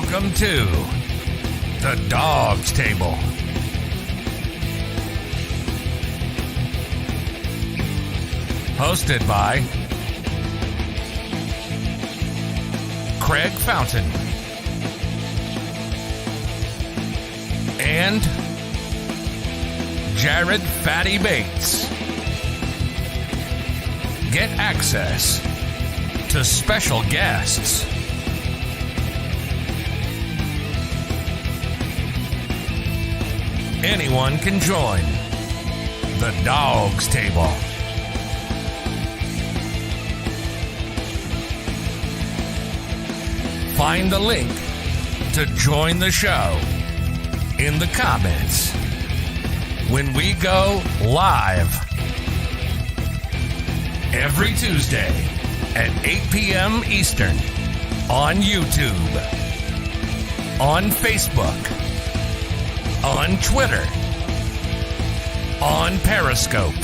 Welcome to the Dawgs Table. Hosted by Craig Fountain and Jared Fatty Bates. Get access to special guests, anyone can join the Dawgs Table. Find the link to join the show in the comments when we go live every Tuesday at 8 p.m. Eastern on YouTube, on Facebook, on Twitter, on Periscope,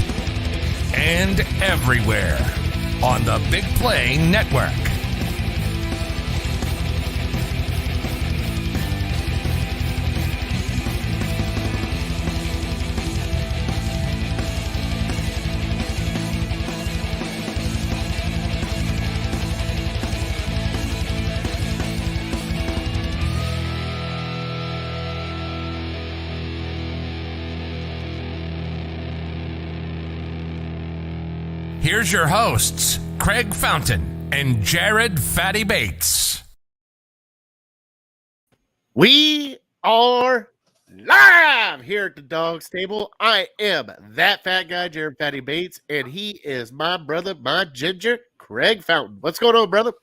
and everywhere on the BIGPLAY network. Here's your hosts, Craig Fountain and Jared Fatty Bates. We are live here at the Dawgs Table. I am that fat guy, Jared Fatty Bates, and he is my brother, my ginger, Craig Fountain. What's going on, brother?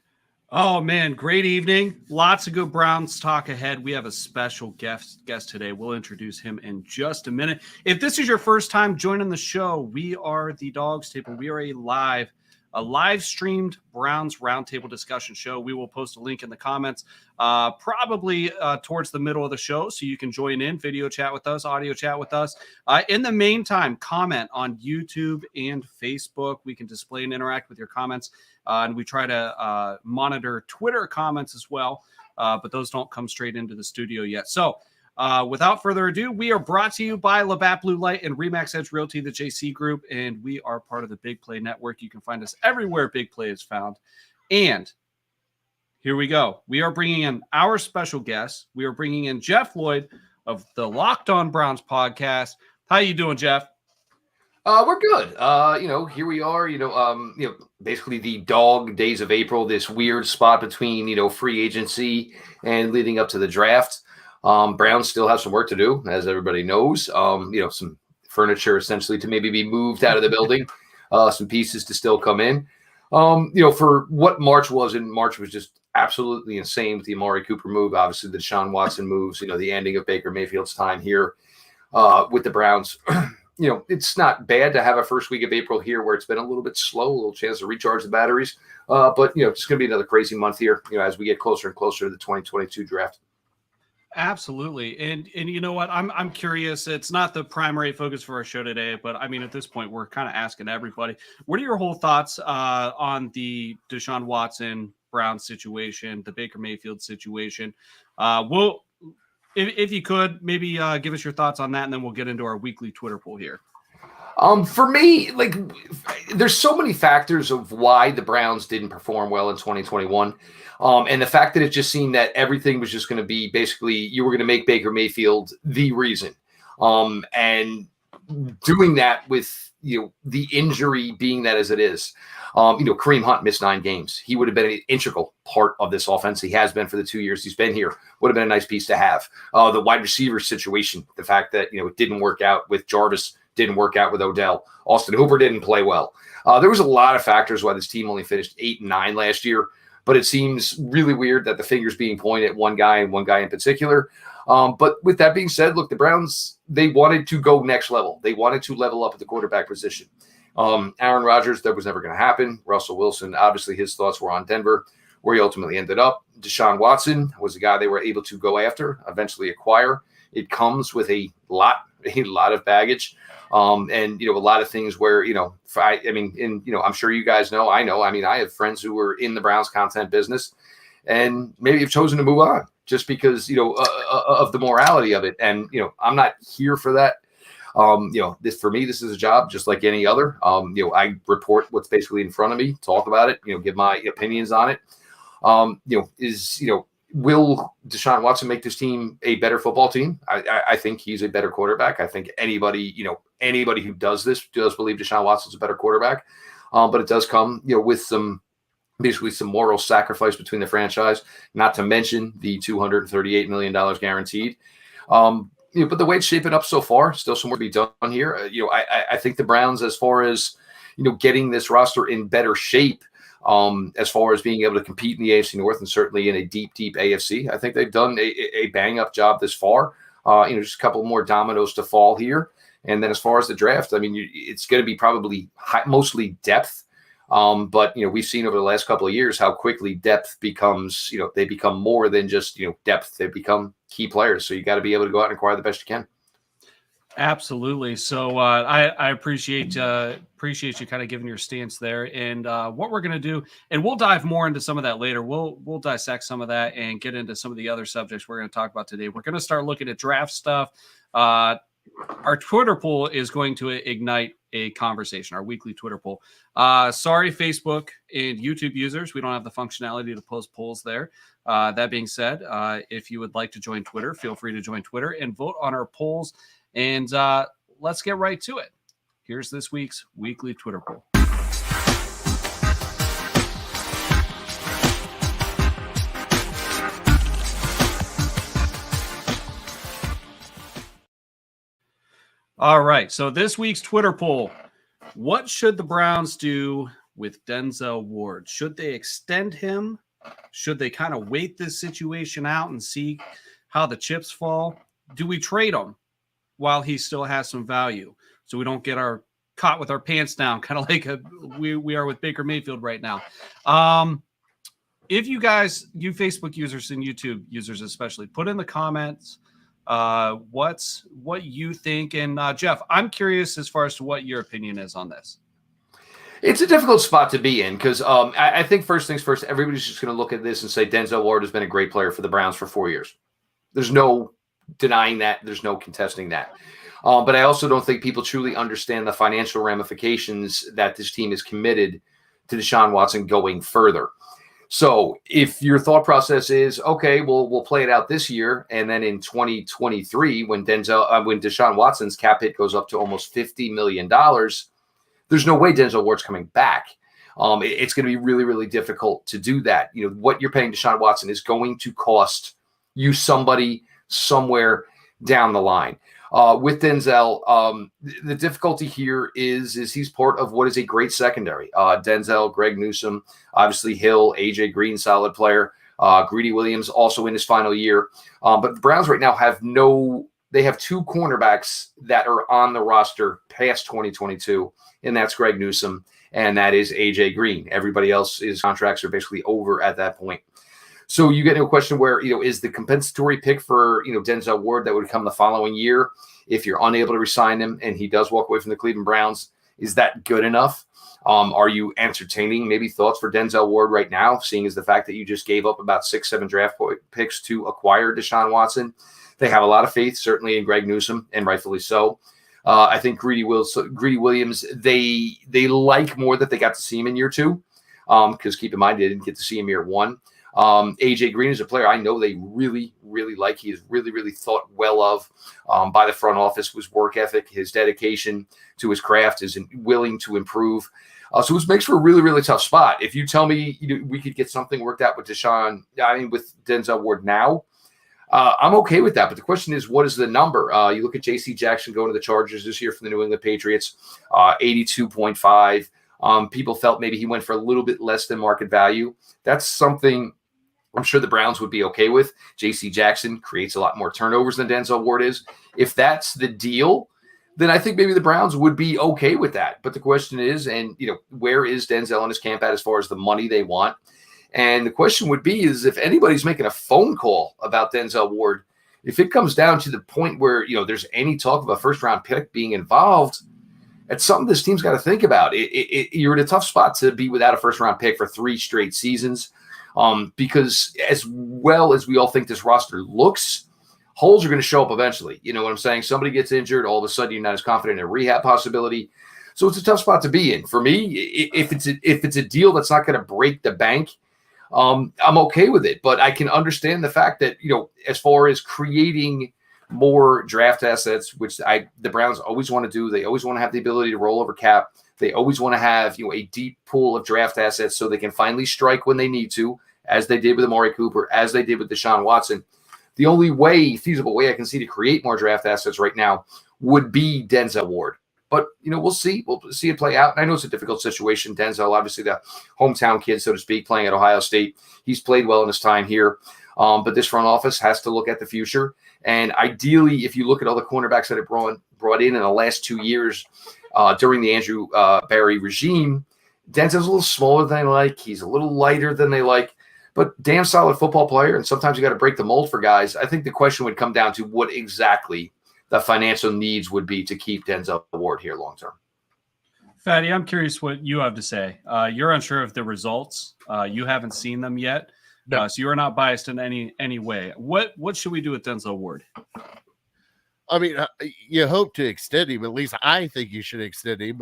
Oh, man, great evening. Lots of good Browns talk ahead. We have a special guest today. We'll introduce him in just a minute. If this is your first time joining the show, we are the Dawgs Table. We are a live streamed Browns roundtable discussion show. We will post a link in the comments, probably towards the middle of the show, so you can join in, video chat with us, audio chat with us. In the meantime, comment on YouTube and Facebook. We can display and interact with your comments, and we try to monitor Twitter comments as well, but those don't come straight into the studio yet. So without further ado, we are brought to you by Labatt Blue Light and Remax Edge Realty, the JC Group, and we are part of the BIGPLAY network. You can find us everywhere BIGPLAY is found. And here we go. We are bringing in our special guest. We are bringing in Jeff Lloyd of the Locked On Browns podcast. How you doing, Jeff? We're good. Here we are, basically the dog days of April, this weird spot between, free agency and leading up to the draft. Browns still have some work to do, as everybody knows. Some furniture essentially to maybe be moved out of the building, some pieces to still come in. For what March was just absolutely insane with the Amari Cooper move, obviously the Deshaun Watson moves, the ending of Baker Mayfield's time here with the Browns. It's not bad to have a first week of April here where it's been a little bit slow, a little chance to recharge the batteries. But it's going to be another crazy month here, as we get closer and closer to the 2022 draft. Absolutely. And you know what? I'm curious. It's not the primary focus for our show today, but I mean, at this point, we're kind of asking everybody, what are your whole thoughts on the Deshaun Watson Brown situation, the Baker Mayfield situation? If you could, maybe give us your thoughts on that, and then we'll get into our weekly Twitter poll here. For me, there's so many factors of why the Browns didn't perform well in 2021. And the fact that it just seemed that everything was just going to be basically you were going to make Baker Mayfield the reason. And doing that with, the injury being that as it is. Kareem Hunt missed 9 games. He would have been an integral part of this offense. He has been for the 2 years he's been here. Would have been a nice piece to have. The wide receiver situation, the fact that, it didn't work out with Jarvis, didn't work out with Odell. Austin Hooper didn't play well. There was a lot of factors why this team only finished 8-9 last year, but it seems really weird that the finger's being pointed at one guy and one guy in particular. But with that being said, look, the Browns, they wanted to go next level. They wanted to level up at the quarterback position. Aaron Rodgers, that was never going to happen. Russell Wilson, obviously his thoughts were on Denver, where he ultimately ended up. Deshaun Watson was the guy they were able to go after, eventually acquire. It comes with a lot of baggage. And, a lot of things where, I'm sure you guys know, I have friends who were in the Browns content business and maybe have chosen to move on. just because, of the morality of it. And, I'm not here for that. For me, this is a job just like any other. I report what's basically in front of me, talk about it, give my opinions on it. Will Deshaun Watson make this team a better football team? I think he's a better quarterback. I think anybody who does this does believe Deshaun Watson's a better quarterback. But it does come, with some moral sacrifice between the franchise, not to mention the $238 million guaranteed. But the way it's shaping up so far, still some more to be done here. I think the Browns, as far as, getting this roster in better shape, as far as being able to compete in the AFC North and certainly in a deep AFC, I think they've done a bang up job this far. Just a couple more dominoes to fall here. And then as far as the draft, it's going to be probably mostly depth. But we've seen over the last couple of years how quickly depth becomes, they become more than just, depth. They become key players. So you got to be able to go out and acquire the best you can. Absolutely. So I appreciate you kind of giving your stance there. And what we're going to do, and we'll dive more into some of that later. We'll dissect some of that and get into some of the other subjects we're going to talk about today. We're going to start looking at draft stuff. Our Twitter poll is going to ignite a conversation, our weekly Twitter poll. Sorry, Facebook and YouTube users, we don't have the functionality to post polls there. That being said, if you would like to join Twitter, feel free to join Twitter and vote on our polls. And let's get right to it. Here's this week's weekly Twitter poll. All right, so this week's Twitter poll. What should the Browns do with Denzel Ward? Should they extend him? Should they kind of wait this situation out and see how the chips fall? Do we trade him while he still has some value so we don't get caught with our pants down, kind of like we are with Baker Mayfield right now? If you guys, you Facebook users and YouTube users especially, put in the comments what you think. And Jeff, I'm curious as far as to what your opinion is on this. It's a difficult spot to be in because I think first things first, everybody's just going to look at this and say Denzel Ward has been a great player for the Browns for 4 years. There's no denying that. There's no contesting that. But I also don't think people truly understand the financial ramifications that this team is committed to Deshaun Watson going further. So if your thought process is, okay, well, we'll play it out this year, and then in 2023, when Deshaun Watson's cap hit goes up to almost $50 million, there's no way Denzel Ward's coming back. It's going to be really, really difficult to do that. What you're paying Deshaun Watson is going to cost you somebody somewhere down the line. With Denzel, the difficulty here is he's part of what is a great secondary. Denzel, Greg Newsome, obviously Hill, AJ Green, solid player. Greedy Williams also in his final year. But the Browns right now they have two cornerbacks that are on the roster past 2022, and that's Greg Newsome and that is AJ Green. Everybody else's contracts are basically over at that point. So you get into a question where, is the compensatory pick for, Denzel Ward that would come the following year, if you're unable to resign him and he does walk away from the Cleveland Browns, is that good enough? Are you entertaining maybe thoughts for Denzel Ward right now, seeing as the fact that you just gave up about 6-7 draft picks to acquire Deshaun Watson? They have a lot of faith, certainly in Greg Newsome, and rightfully so. I think Greedy Williams, they like more that they got to see him in year 2, because keep in mind, they didn't get to see him year 1. AJ Green is a player I know they really, really like. He is really, really thought well of by the front office. His work ethic, his dedication to his craft, is willing to improve. So this makes for a really, really tough spot. If you tell me we could get something worked out with with Denzel Ward now, I'm okay with that. But the question is, what is the number? You look at J.C. Jackson going to the Chargers this year from the New England Patriots, 82.5. People felt maybe he went for a little bit less than market value. That's something I'm sure the Browns would be okay with. J.C. Jackson creates a lot more turnovers than Denzel Ward is. If that's the deal, then I think maybe the Browns would be okay with that. But the question is, where is Denzel and his camp at as far as the money they want? And the question would be is if anybody's making a phone call about Denzel Ward, if it comes down to the point where, there's any talk of a first-round pick being involved, it's something this team's got to think about. You're in a tough spot to be without a first-round pick for 3 straight seasons. Because as well as we all think this roster looks, holes are going to show up eventually. You know what I'm saying? Somebody gets injured, all of a sudden you're not as confident in a rehab possibility. So it's a tough spot to be in. For me, if it's a deal that's not going to break the bank, I'm okay with it. But I can understand the fact that, as far as creating more draft assets, which the Browns always want to do, they always want to have the ability to roll over cap. They always want to have a deep pool of draft assets so they can finally strike when they need to, as they did with Amari Cooper, as they did with Deshaun Watson. The only feasible way I can see to create more draft assets right now would be Denzel Ward. But, we'll see. We'll see it play out. And I know it's a difficult situation. Denzel, obviously the hometown kid, so to speak, playing at Ohio State. He's played well in his time here. But this front office has to look at the future. And ideally, if you look at all the cornerbacks that it brought in the last 2 years during the Andrew Barry regime, Denzel's a little smaller than they like. He's a little lighter than they like. But damn solid football player. And sometimes you got to break the mold for guys. I think the question would come down to what exactly the financial needs would be to keep Denzel Ward here long term. Fatty, I'm curious what you have to say. You're unsure of the results. You haven't seen them yet. No. So you're not biased in any way. What should we do with Denzel Ward? I mean, you hope to extend him. At least I think you should extend him.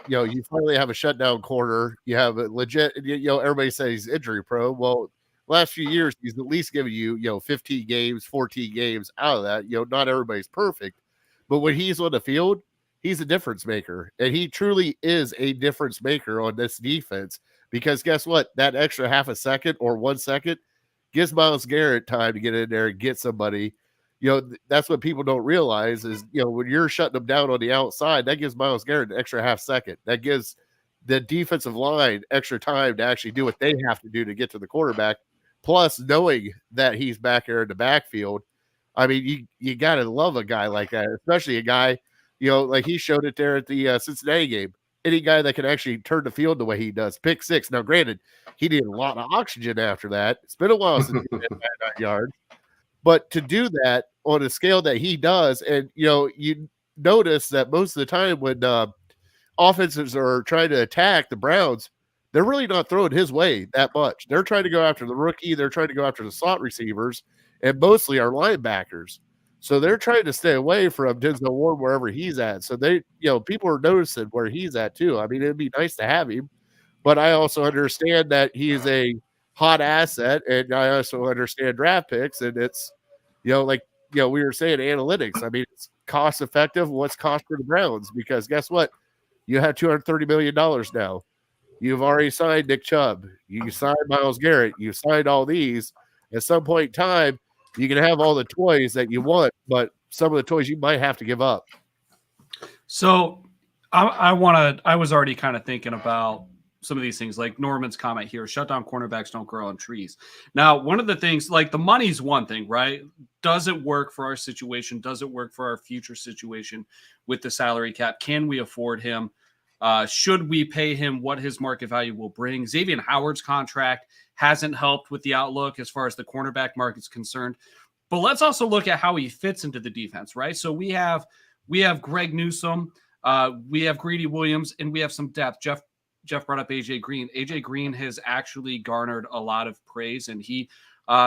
You finally have a shutdown corner. You have a legit. Everybody says he's injury prone. Well, last few years he's at least given you 15 games, 14 games out of that. Not everybody's perfect, but when he's on the field, he's a difference maker, and he truly is a difference maker on this defense. Because guess what? That extra half a second or 1 second gives Myles Garrett time to get in there and get somebody. That's what people don't realize is, when you're shutting them down on the outside, that gives Myles Garrett an extra half second. That gives the defensive line extra time to actually do what they have to do to get to the quarterback. Plus, knowing that he's back there in the backfield, I mean, you got to love a guy like that, especially a guy, like he showed it there at the Cincinnati game. Any guy that can actually turn the field the way he does. Pick six. Now, granted, he needed a lot of oxygen after that. It's been a while since he hit 9 yards. But to do that on a scale that he does, and, you notice that most of the time when offenses are trying to attack the Browns, they're really not throwing his way that much. They're trying to go after the rookie. They're trying to go after the slot receivers, and mostly our linebackers. So they're trying to stay away from Denzel Ward wherever he's at. So people are noticing where he's at too. I mean, it'd be nice to have him, but I also understand that he is a hot asset, and I also understand draft picks, and it's, we were saying analytics. I mean, it's cost effective. What's cost for the Browns? Because guess what? You have $230 million now. You've already signed Nick Chubb. You signed Myles Garrett. You signed all these. At some point in time, you can have all the toys that you want, but some of the toys you might have to give up. So I was already kind of thinking about some of these things, like Norman's comment here, shutdown cornerbacks don't grow on trees. Now, one of the things, like the money's one thing, right? Does it work for our situation? Does it work for our future situation with the salary cap? Can we afford him? Should we pay him what his market value will bring? Xavier Howard's contract hasn't helped with the outlook as far as the cornerback market's concerned. But let's also look at how he fits into the defense, right? So we have Greg Newsome, we have Greedy Williams, and we have some depth. Jeff brought up AJ Green. AJ Green has actually garnered a lot of praise, and he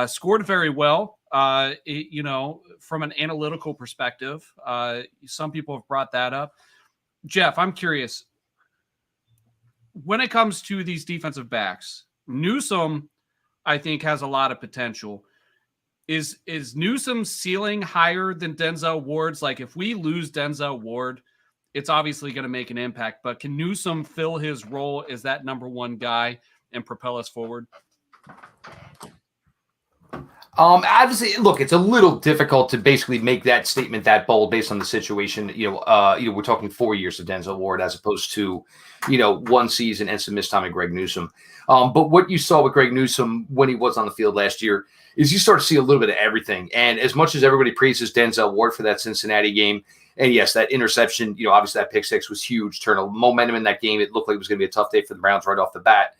scored very well. From an analytical perspective, some people have brought that up. Jeff, I'm curious. When it comes to these defensive backs, Newsome, I think, has a lot of potential. Is Newsome's ceiling higher than Denzel Ward's? Like, if we lose Denzel Ward, it's obviously going to make an impact. But can Newsome fill his role as that number one guy and propel us forward? Obviously, look, it's a little difficult to basically make that statement that bold based on the situation. We're talking 4 years of Denzel Ward as opposed to, 1 season and some missed time at Greg Newsome. But what you saw with Greg Newsome when he was on the field last year is you start to see a little bit of everything. And as much as everybody praises Denzel Ward for that Cincinnati game, and yes, that interception, obviously that pick six was huge, turned a momentum in that game. It looked like it was going to be a tough day for the Browns right off the bat.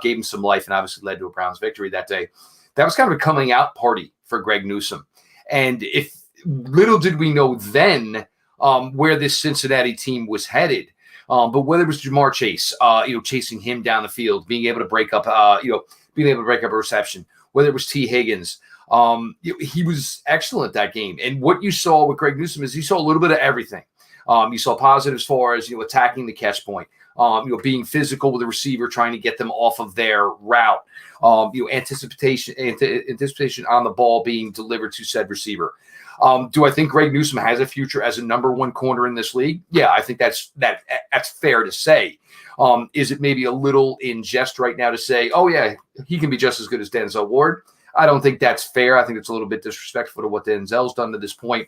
Gave him some life and obviously led to a Browns victory that day. That was kind of a coming out party for Greg Newsome. And if little did we know then where this Cincinnati team was headed. But whether it was Jamar Chase, chasing him down the field, being able to break up, being able to break up a reception, whether it was T. Higgins. He was excellent that game. And what you saw with Greg Newsome is you saw a little bit of everything. You saw positives as far as, attacking the catch point, being physical with the receiver, trying to get them off of their route, anticipation on the ball being delivered to said receiver. Do I think Greg Newsome has a future as a number one corner in this league? Yeah, I think that's fair to say. Is it maybe a little in jest right now to say, oh yeah, he can be just as good as Denzel Ward? I don't think that's fair. I think it's a little bit disrespectful to what Denzel's done to this point.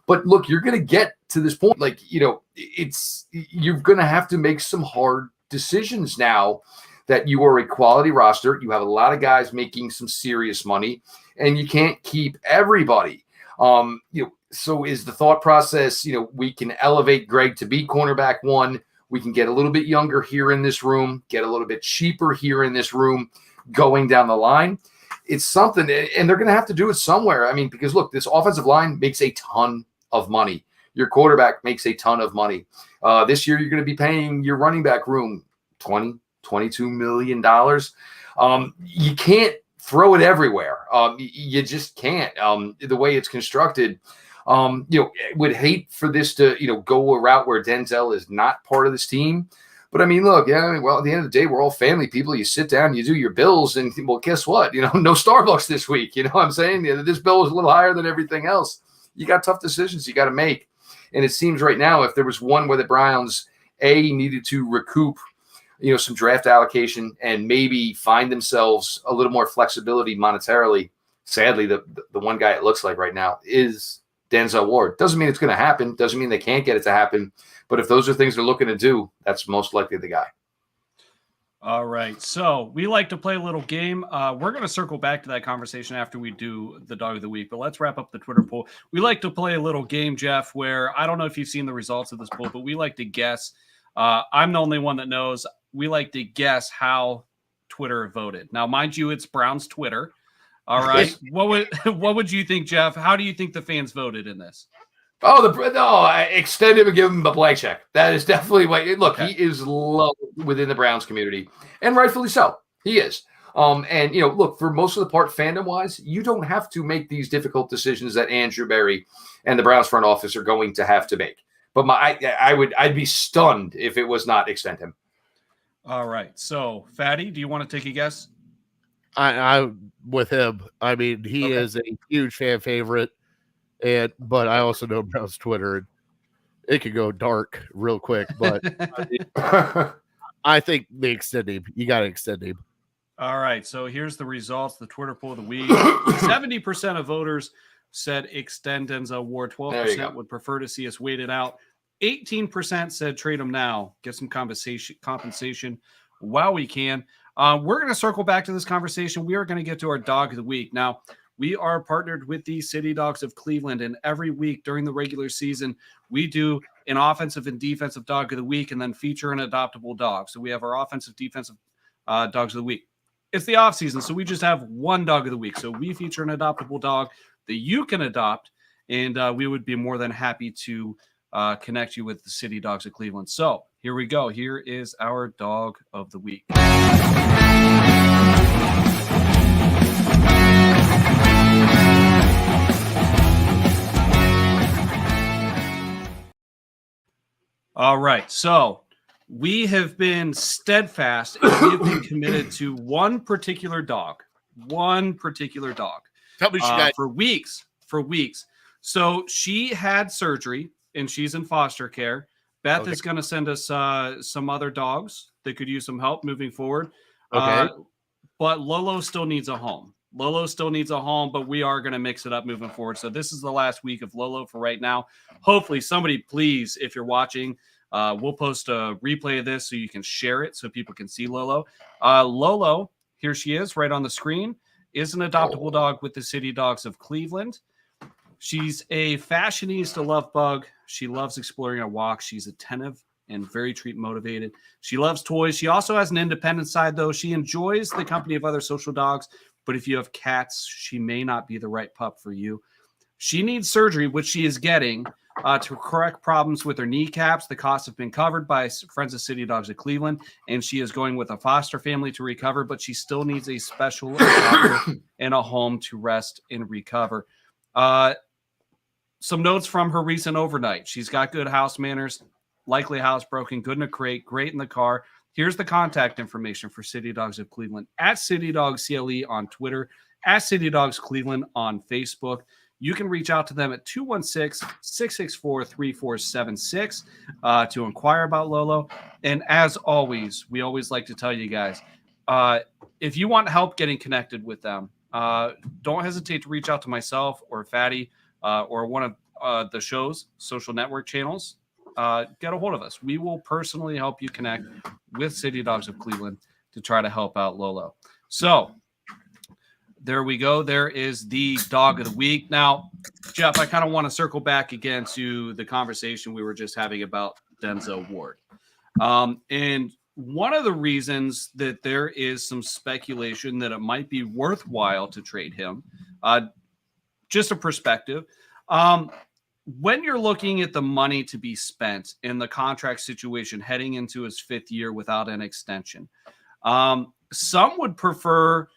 But look, you're going to get to this point, you're going to have to make some hard decisions now that you are a quality roster. You have a lot of guys making some serious money, and you can't keep everybody. So is the thought process, we can elevate Greg to be cornerback one. We can get a little bit younger here in this room, get a little bit cheaper here in this room going down the line. It's something, and they're going to have to do it somewhere. I mean, because look, this offensive line makes a ton of money. Your quarterback makes a ton of money. This year, you're going to be paying your running back room $22 million. You can't throw it everywhere. You just can't. The way it's constructed, would hate for this to, go a route where Denzel is not part of this team. But I mean, look, at the end of the day, we're all family people. You sit down, you do your bills, and well, guess what? No Starbucks this week. You know what I'm saying? This bill is a little higher than everything else. You got tough decisions you got to make. And it seems right now, if there was one where the Browns, needed to recoup, some draft allocation and maybe find themselves a little more flexibility monetarily, sadly, the one guy it looks like right now is Denzel Ward. Doesn't mean it's going to happen. Doesn't mean they can't get it to happen. But if those are things they're looking to do, that's most likely the guy. All right. So we like to play a little game. We're going to circle back to that conversation after we do the dog of the week, but let's wrap up the Twitter poll. We like to play a little game, Jeff, where I don't know if you've seen the results of this poll, but we like to guess. I'm the only one that knows. We like to guess how Twitter voted. Now, mind you, it's Brown's Twitter. All right. What would you think, Jeff? How do you think the fans voted in this? Extend him and give him a blank check. That is definitely what. Look, Okay. He is loved within the Browns community, and rightfully so. He is. Look, for most of the part, fandom-wise, you don't have to make these difficult decisions that Andrew Berry and the Browns front office are going to have to make. But I'd be stunned if it was not extend him. All right. So, Fatty, do you want to take a guess? I with him. I mean, he Okay. is a huge fan favorite, but I also know Brown's Twitter. And it could go dark real quick, but I think they extend him. You got to extend him. All right. So here's the results. The Twitter poll of the week. 70% of voters said extend Denzel Ward. 12% would prefer to see us wait it out. 18% said trade him now. Get some compensation while we can. We're going to circle back to this conversation. We are going to get to our dog of the week. Now, we are partnered with the City Dogs of Cleveland, and every week during the regular season, we do an offensive and defensive dog of the week and then feature an adoptable dog. So we have our offensive, defensive dogs of the week. It's the off season, so we just have one dog of the week. So we feature an adoptable dog that you can adopt, and we would be more than happy to connect you with the City Dogs of Cleveland. So here we go. Here is our dog of the week. All right. So we have been steadfast and we have been committed to one particular dog. Tell me she got For weeks. So she had surgery and she's in foster care. Beth is going to send us some other dogs that could use some help moving forward. Okay. But Lolo still needs a home. But we are going to mix it up moving forward. So this is the last week of Lolo for right now. Hopefully somebody, please, if you're watching, we'll post a replay of this so you can share it so people can see Lolo. Lolo, here she is right on the screen, is an adoptable dog with the City Dogs of Cleveland. She's a fashionista love bug. She loves exploring her walks. She's attentive and very treat motivated. She loves toys. She also has an independent side, though. She enjoys the company of other social dogs, but if you have cats, she may not be the right pup for you. She needs surgery, which she is getting. to correct problems with her kneecaps. The costs have been covered by Friends of City Dogs of Cleveland, and she is going with a foster family to recover, but she still needs a special doctor and a home to rest and recover. Some notes from her recent overnight. She's got good house manners, likely housebroken, good in a crate, great in the car. Here's the contact information for City Dogs of Cleveland. At City Dogs CLE on Twitter, at City Dogs Cleveland on Facebook. You can reach out to them at 216-664-3476 to inquire about Lolo. And as always, we always like to tell you guys, if you want help getting connected with them, don't hesitate to reach out to myself or Fatty or one of the show's social network channels. Get a hold of us. We will personally help you connect with City Dogs of Cleveland to try to help out Lolo. So there we go. There is the dog of the week. Now, Jeff, I kind of want to circle back again to the conversation we were just having about Denzel Ward. And one of the reasons that there is some speculation that it might be worthwhile to trade him, just a perspective. When you're looking at the money to be spent in the contract situation heading into his 5th year without an extension, some would prefer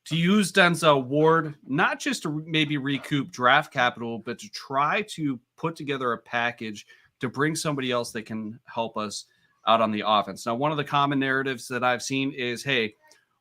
to use Denzel Ward, not just to maybe recoup draft capital, but to try to put together a package to bring somebody else that can help us out on the offense. Now, one of the common narratives that I've seen is, hey,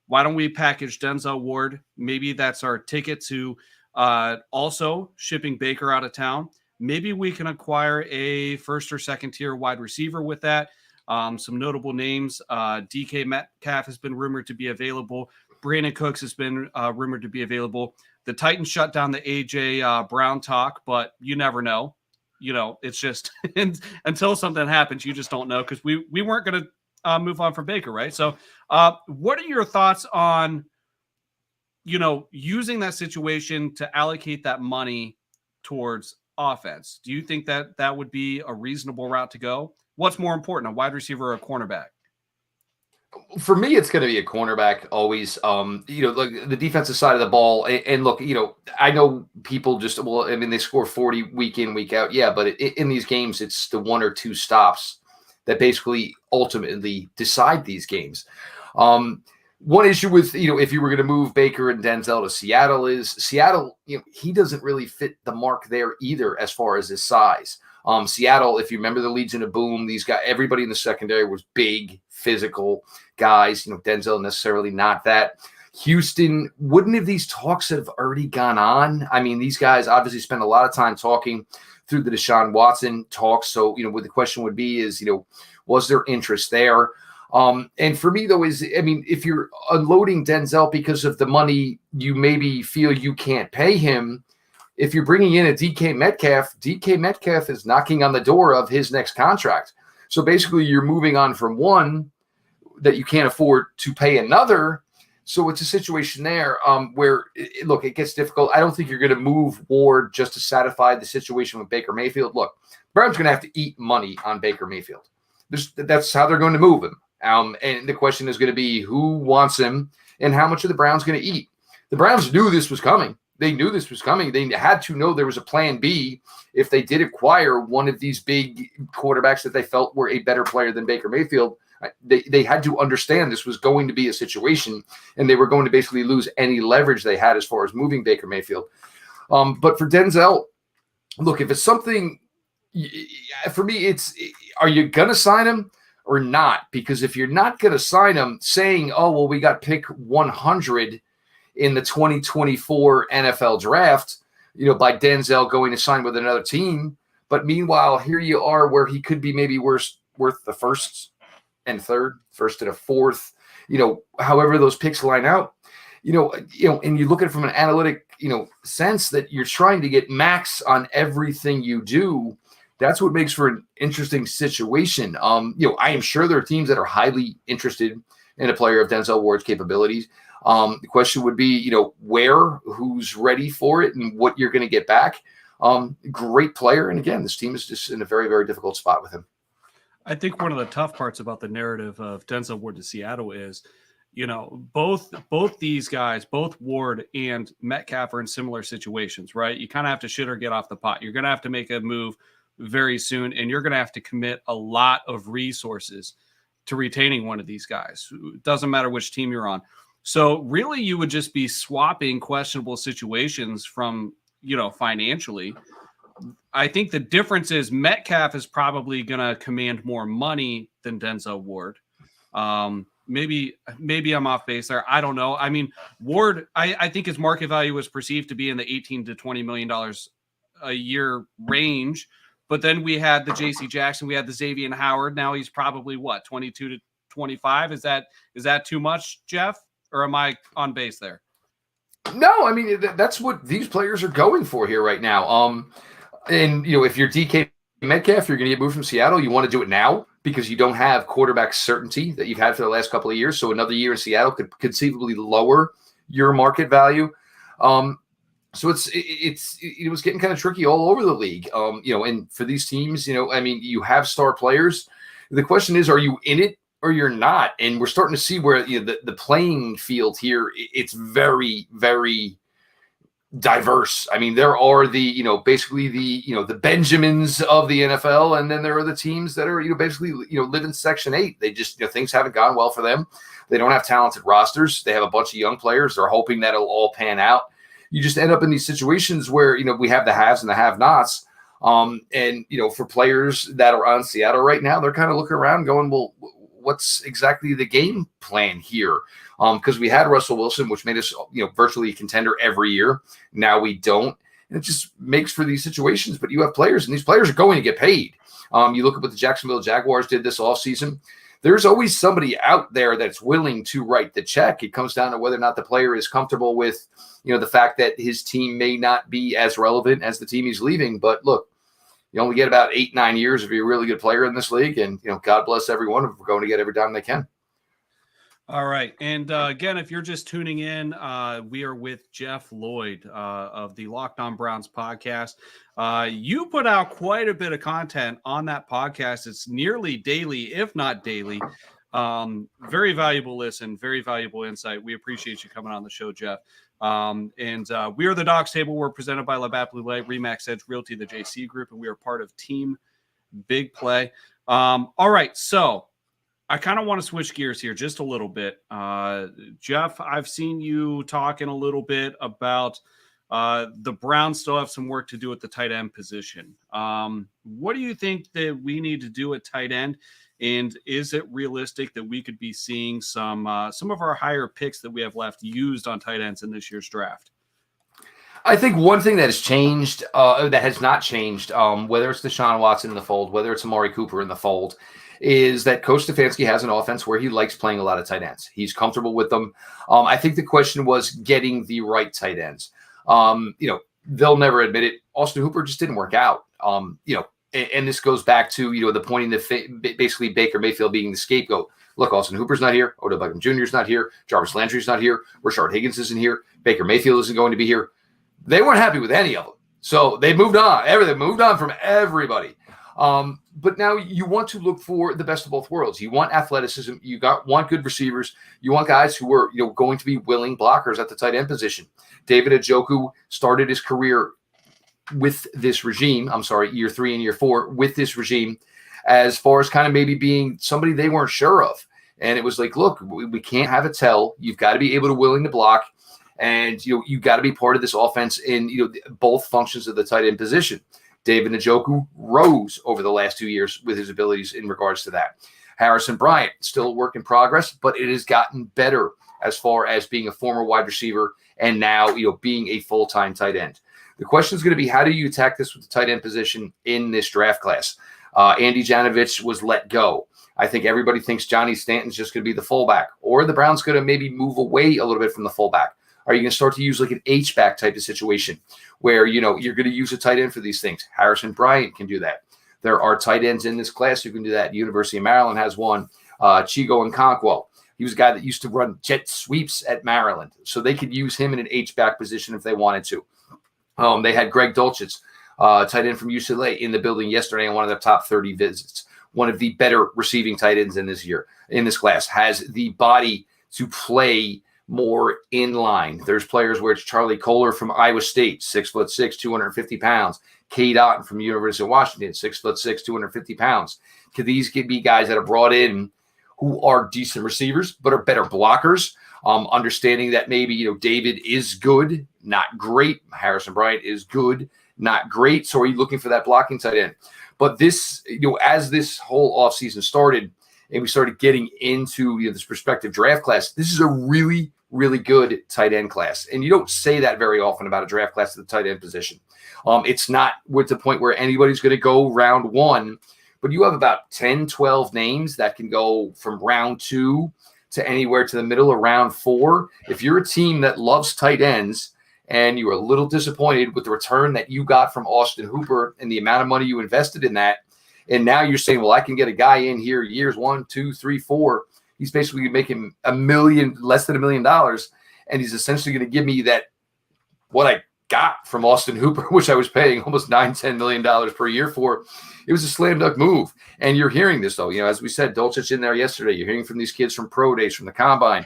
why don't we package Denzel Ward? Maybe that's our ticket to also shipping Baker out of town. Maybe we can acquire a first or second tier wide receiver with that. Some notable names. DK Metcalf has been rumored to be available. Brandon Cooks has been rumored to be available. The Titans shut down the AJ Brown talk, but you never know. You know, it's just until something happens, you just don't know, because we weren't going to move on from Baker, right? So what are your thoughts on, using that situation to allocate that money towards offense? Do you think that that would be a reasonable route to go? What's more important, a wide receiver or a cornerback? For me, it's going to be a cornerback always. Like the defensive side of the ball. And look, I know people just, they score 40 week in, week out. Yeah, but in these games, it's the 1 or 2 stops that basically ultimately decide these games. One issue with, if you were going to move Baker and Denzel to Seattle is Seattle, he doesn't really fit the mark there either as far as his size. Seattle, if you remember the Legion of Boom, these guys, everybody in the secondary was big, physical guys. Denzel necessarily not that. Houston, wouldn't have these talks have already gone on? I mean, these guys obviously spend a lot of time talking through the Deshaun Watson talks. So, what the question would be is, was there interest there? And for me, though, if you're unloading Denzel because of the money you maybe feel you can't pay him, if you're bringing in a DK Metcalf is knocking on the door of his next contract. So basically, you're moving on from one that you can't afford to pay another. So it's a situation there where, it gets difficult. I don't think you're going to move Ward just to satisfy the situation with Baker Mayfield. Look, Brown's going to have to eat money on Baker Mayfield. That's how they're going to move him. And the question is going to be who wants him and how much are the Browns going to eat. The Browns knew this was coming. They knew this was coming. They had to know there was a plan B if they did acquire one of these big quarterbacks that they felt were a better player than Baker Mayfield. They had to understand this was going to be a situation, and they were going to basically lose any leverage they had as far as moving Baker Mayfield. But for Denzel, look, if it's something – for me, are you going to sign him or not? Because if you're not going to sign him saying, oh, well, we got pick 100 – in the 2024 NFL draft, by Denzel going to sign with another team. But meanwhile, here you are where he could be maybe worth the first and third, first and a fourth, however those picks line out, and you look at it from an analytic, sense that you're trying to get max on everything you do. That's what makes for an interesting situation. I am sure there are teams that are highly interested in a player of Denzel Ward's capabilities. The question would be, where, who's ready for it, and what you're going to get back. Great player. And again, this team is just in a very, very difficult spot with him. I think one of the tough parts about the narrative of Denzel Ward to Seattle is, both these guys, both Ward and Metcalf are in similar situations, right? You kind of have to shit or get off the pot. You're going to have to make a move very soon, and you're going to have to commit a lot of resources to retaining one of these guys. It doesn't matter which team you're on. So really you would just be swapping questionable situations from, financially. I think the difference is Metcalf is probably going to command more money than Denzel Ward. Maybe I'm off base there. I don't know. I mean, Ward, I think his market value was perceived to be in the $18 to $20 million a year range. But then we had the JC Jackson, we had the Xavier Howard. Now he's probably 22 to 25. Is that too much, Jeff? Or am I on base there? No, I mean, that's what these players are going for here right now. And, if you're DK Metcalf, you're going to get moved from Seattle. You want to do it now because you don't have quarterback certainty that you've had for the last couple of years. So another year in Seattle could conceivably lower your market value. So it was getting kind of tricky all over the league. And for these teams, you have star players. The question is, are you in it or you're not? And we're starting to see where the playing field here, it's very, very diverse. I mean, there are basically the Benjamins of the NFL, and then there are the teams that are basically live in Section 8. They just things haven't gone well for them. They don't have talented rosters. They have a bunch of young players. They're hoping that it'll all pan out. You just end up in these situations where we have the haves and the have-nots. And for players that are on Seattle right now, they're kind of looking around going, well, what's exactly the game plan here? Because we had Russell Wilson, which made us, virtually a contender every year. Now we don't. And it just makes for these situations. But you have players, and these players are going to get paid. You look at what the Jacksonville Jaguars did this offseason. There's always somebody out there that's willing to write the check. It comes down to whether or not the player is comfortable with, the fact that his team may not be as relevant as the team he's leaving. But look, you only get about 8-9 years if you're a really good player in this league. And, God bless everyone for going to get every dime they can. All right. And again, if you're just tuning in, we are with Jeff Lloyd of the Locked On Browns podcast. You put out quite a bit of content on that podcast. It's nearly daily, if not daily. Very valuable listen, very valuable insight. We appreciate you coming on the show, Jeff. And we are the Dawgs Table. We're presented by BIGPLAY, Remax Edge Realty, the JC Group, and we are part of Team Big Play. All right. So I kind of want to switch gears here just a little bit. Jeff, I've seen you talking a little bit about the Browns still have some work to do at the tight end position. What do you think that we need to do at tight end? And is it realistic that we could be seeing some of our higher picks that we have left used on tight ends in this year's draft? I think one thing that has changed, that has not changed, whether it's Deshaun Watson in the fold, whether it's Amari Cooper in the fold, is that Coach Stefanski has an offense where he likes playing a lot of tight ends. He's comfortable with them. I think the question was getting the right tight ends. They'll never admit it. Austin Hooper just didn't work out. And this goes back to, the pointing that basically Baker Mayfield being the scapegoat. Look, Austin Hooper's not here. Odell Beckham Jr. is not here. Jarvis Landry's not here. Rashard Higgins isn't here. Baker Mayfield isn't going to be here. They weren't happy with any of them. So they moved on. Everything moved on from everybody. But now you want to look for the best of both worlds. You want athleticism. You want good receivers. You want guys who are going to be willing blockers at the tight end position. David Njoku started his career with this regime. Year 3 and year 4 with this regime, as far as kind of maybe being somebody they weren't sure of. And it was like, look, we can't have a tell. You've got to be able to willing to block, and you got to be part of this offense in both functions of the tight end position. David Njoku rose over the last 2 years with his abilities in regards to that. Harrison Bryant, still a work in progress, but it has gotten better as far as being a former wide receiver and now, being a full-time tight end. The question is going to be, how do you attack this with the tight end position in this draft class? Andy Janovich was let go. I think everybody thinks Johnny Stanton's just going to be the fullback, or the Browns going to maybe move away a little bit from the fullback. Are you going to start to use like an H-back type of situation where, you're going to use a tight end for these things? Harrison Bryant can do that. There are tight ends in this class who can do that. University of Maryland has one, Chigo Nkonkwo. He was a guy that used to run jet sweeps at Maryland. So they could use him in an H-back position if they wanted to. They had Greg Dulcich, tight end from UCLA, in the building yesterday on one of their top 30 visits. One of the better receiving tight ends in this class, has the body to play more in line. There's players where it's Charlie Kohler from Iowa State, 6'6", 250 pounds. Cade Otton from University of Washington, 6'6", 250 pounds. Could these be guys that are brought in who are decent receivers, but are better blockers? Understanding that maybe, David is good, not great. Harrison Bryant is good, not great. So are you looking for that blocking tight end? But this, as this whole offseason started and we started getting into this prospective draft class, this is a really, really good tight end class. And you don't say that very often about a draft class at the tight end position. It's not with the point where anybody's going to go round one, but you have about 10, 12 names that can go from round 2 to anywhere to the middle of round 4. If you're a team that loves tight ends and you were a little disappointed with the return that you got from Austin Hooper and the amount of money you invested in that, and now you're saying, well, I can get a guy in here years 1, 2, 3, 4. He's basically making less than $1 million, and he's essentially going to give me that what I got from Austin Hooper, which I was paying almost $9-10 million per year for. It was a slam dunk move. And you're hearing this, though. As we said, Dulcich in there yesterday. You're hearing from these kids from pro days, from the combine.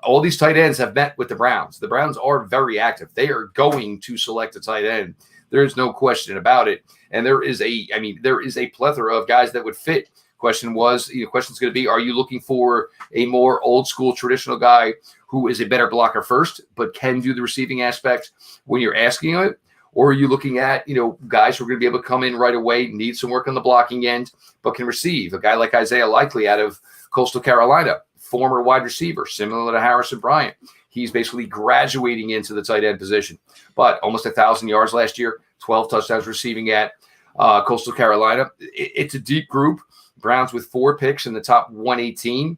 All these tight ends have met with the Browns. The Browns are very active. They are going to select a tight end. There is no question about it. And there is a plethora of guys that would fit. Question's going to be, are you looking for a more old school traditional guy who is a better blocker first, but can do the receiving aspect when you're asking it? Or are you looking at, guys who are going to be able to come in right away, need some work on the blocking end, but can receive? A guy like Isaiah Likely out of Coastal Carolina, former wide receiver, similar to Harrison Bryant. He's basically graduating into the tight end position, but almost 1,000 yards last year, 12 touchdowns receiving at Coastal Carolina. It's a deep group. Browns with 4 picks in the top 118.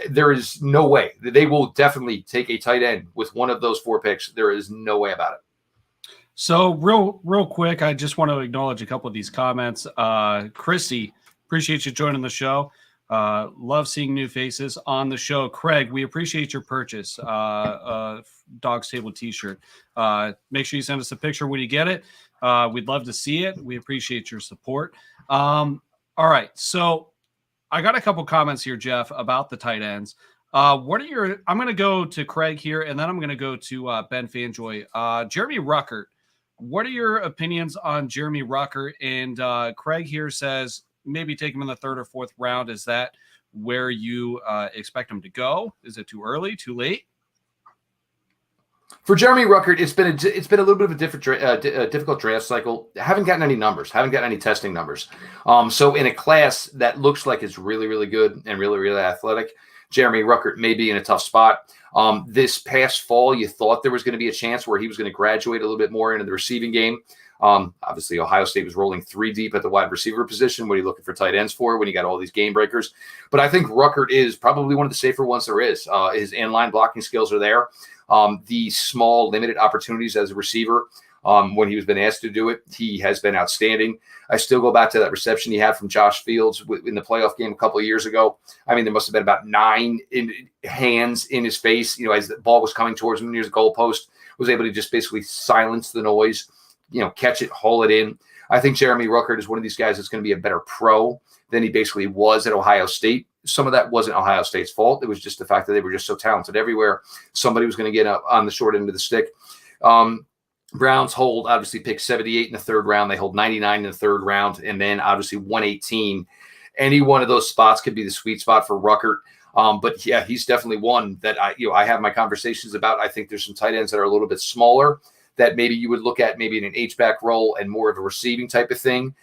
There is no way. They will definitely take a tight end with one of those 4 picks. There is no way about it. So real quick, I just want to acknowledge a couple of these comments. Chrissy, appreciate you joining the show. Love seeing new faces on the show. Craig, we appreciate your purchase. Dawgs Table t-shirt. Make sure you send us a picture when you get it. We'd love to see it. We appreciate your support. All right, so I got a couple comments here, Jeff, about the tight ends. I'm going to go to Craig here, and then I'm going to go to Ben Fanjoy. Jeremy Ruckert, what are your opinions on Jeremy Ruckert? And Craig here says maybe take him in the 3rd or 4th round. Is that where you expect him to go? Is it too early, too late? For Jeremy Ruckert, it's been a little bit of a difficult draft cycle. Haven't gotten any numbers. Haven't gotten any testing numbers. So in a class that looks like it's really, really good and really, really athletic, Jeremy Ruckert may be in a tough spot. This past fall, you thought there was going to be a chance where he was going to graduate a little bit more into the receiving game. Obviously, Ohio State was rolling 3 deep at the wide receiver position. What are you looking for tight ends for when you got all these game breakers? But I think Ruckert is probably one of the safer ones there is. His inline blocking skills are there. The small, limited opportunities as a receiver, when he was been asked to do it, he has been outstanding. I still go back to that reception he had from Josh Fields in the playoff game a couple of years ago. I mean, there must have been about 9 hands in his face, as the ball was coming towards him near the goalpost, was able to just basically silence the noise, catch it, haul it in. I think Jeremy Ruckert is one of these guys that's going to be a better pro than he basically was at Ohio State. Some of that wasn't Ohio State's fault. It was just the fact that they were just so talented everywhere. Somebody was going to get up on the short end of the stick. Browns hold, obviously, pick 78 in the 3rd round. They hold 99 in the 3rd round, and then obviously 118. Any one of those spots could be the sweet spot for Ruckert. But yeah, he's definitely one that I have my conversations about. I think there's some tight ends that are a little bit smaller that maybe you would look at maybe in an H-back role and more of a receiving type of thing.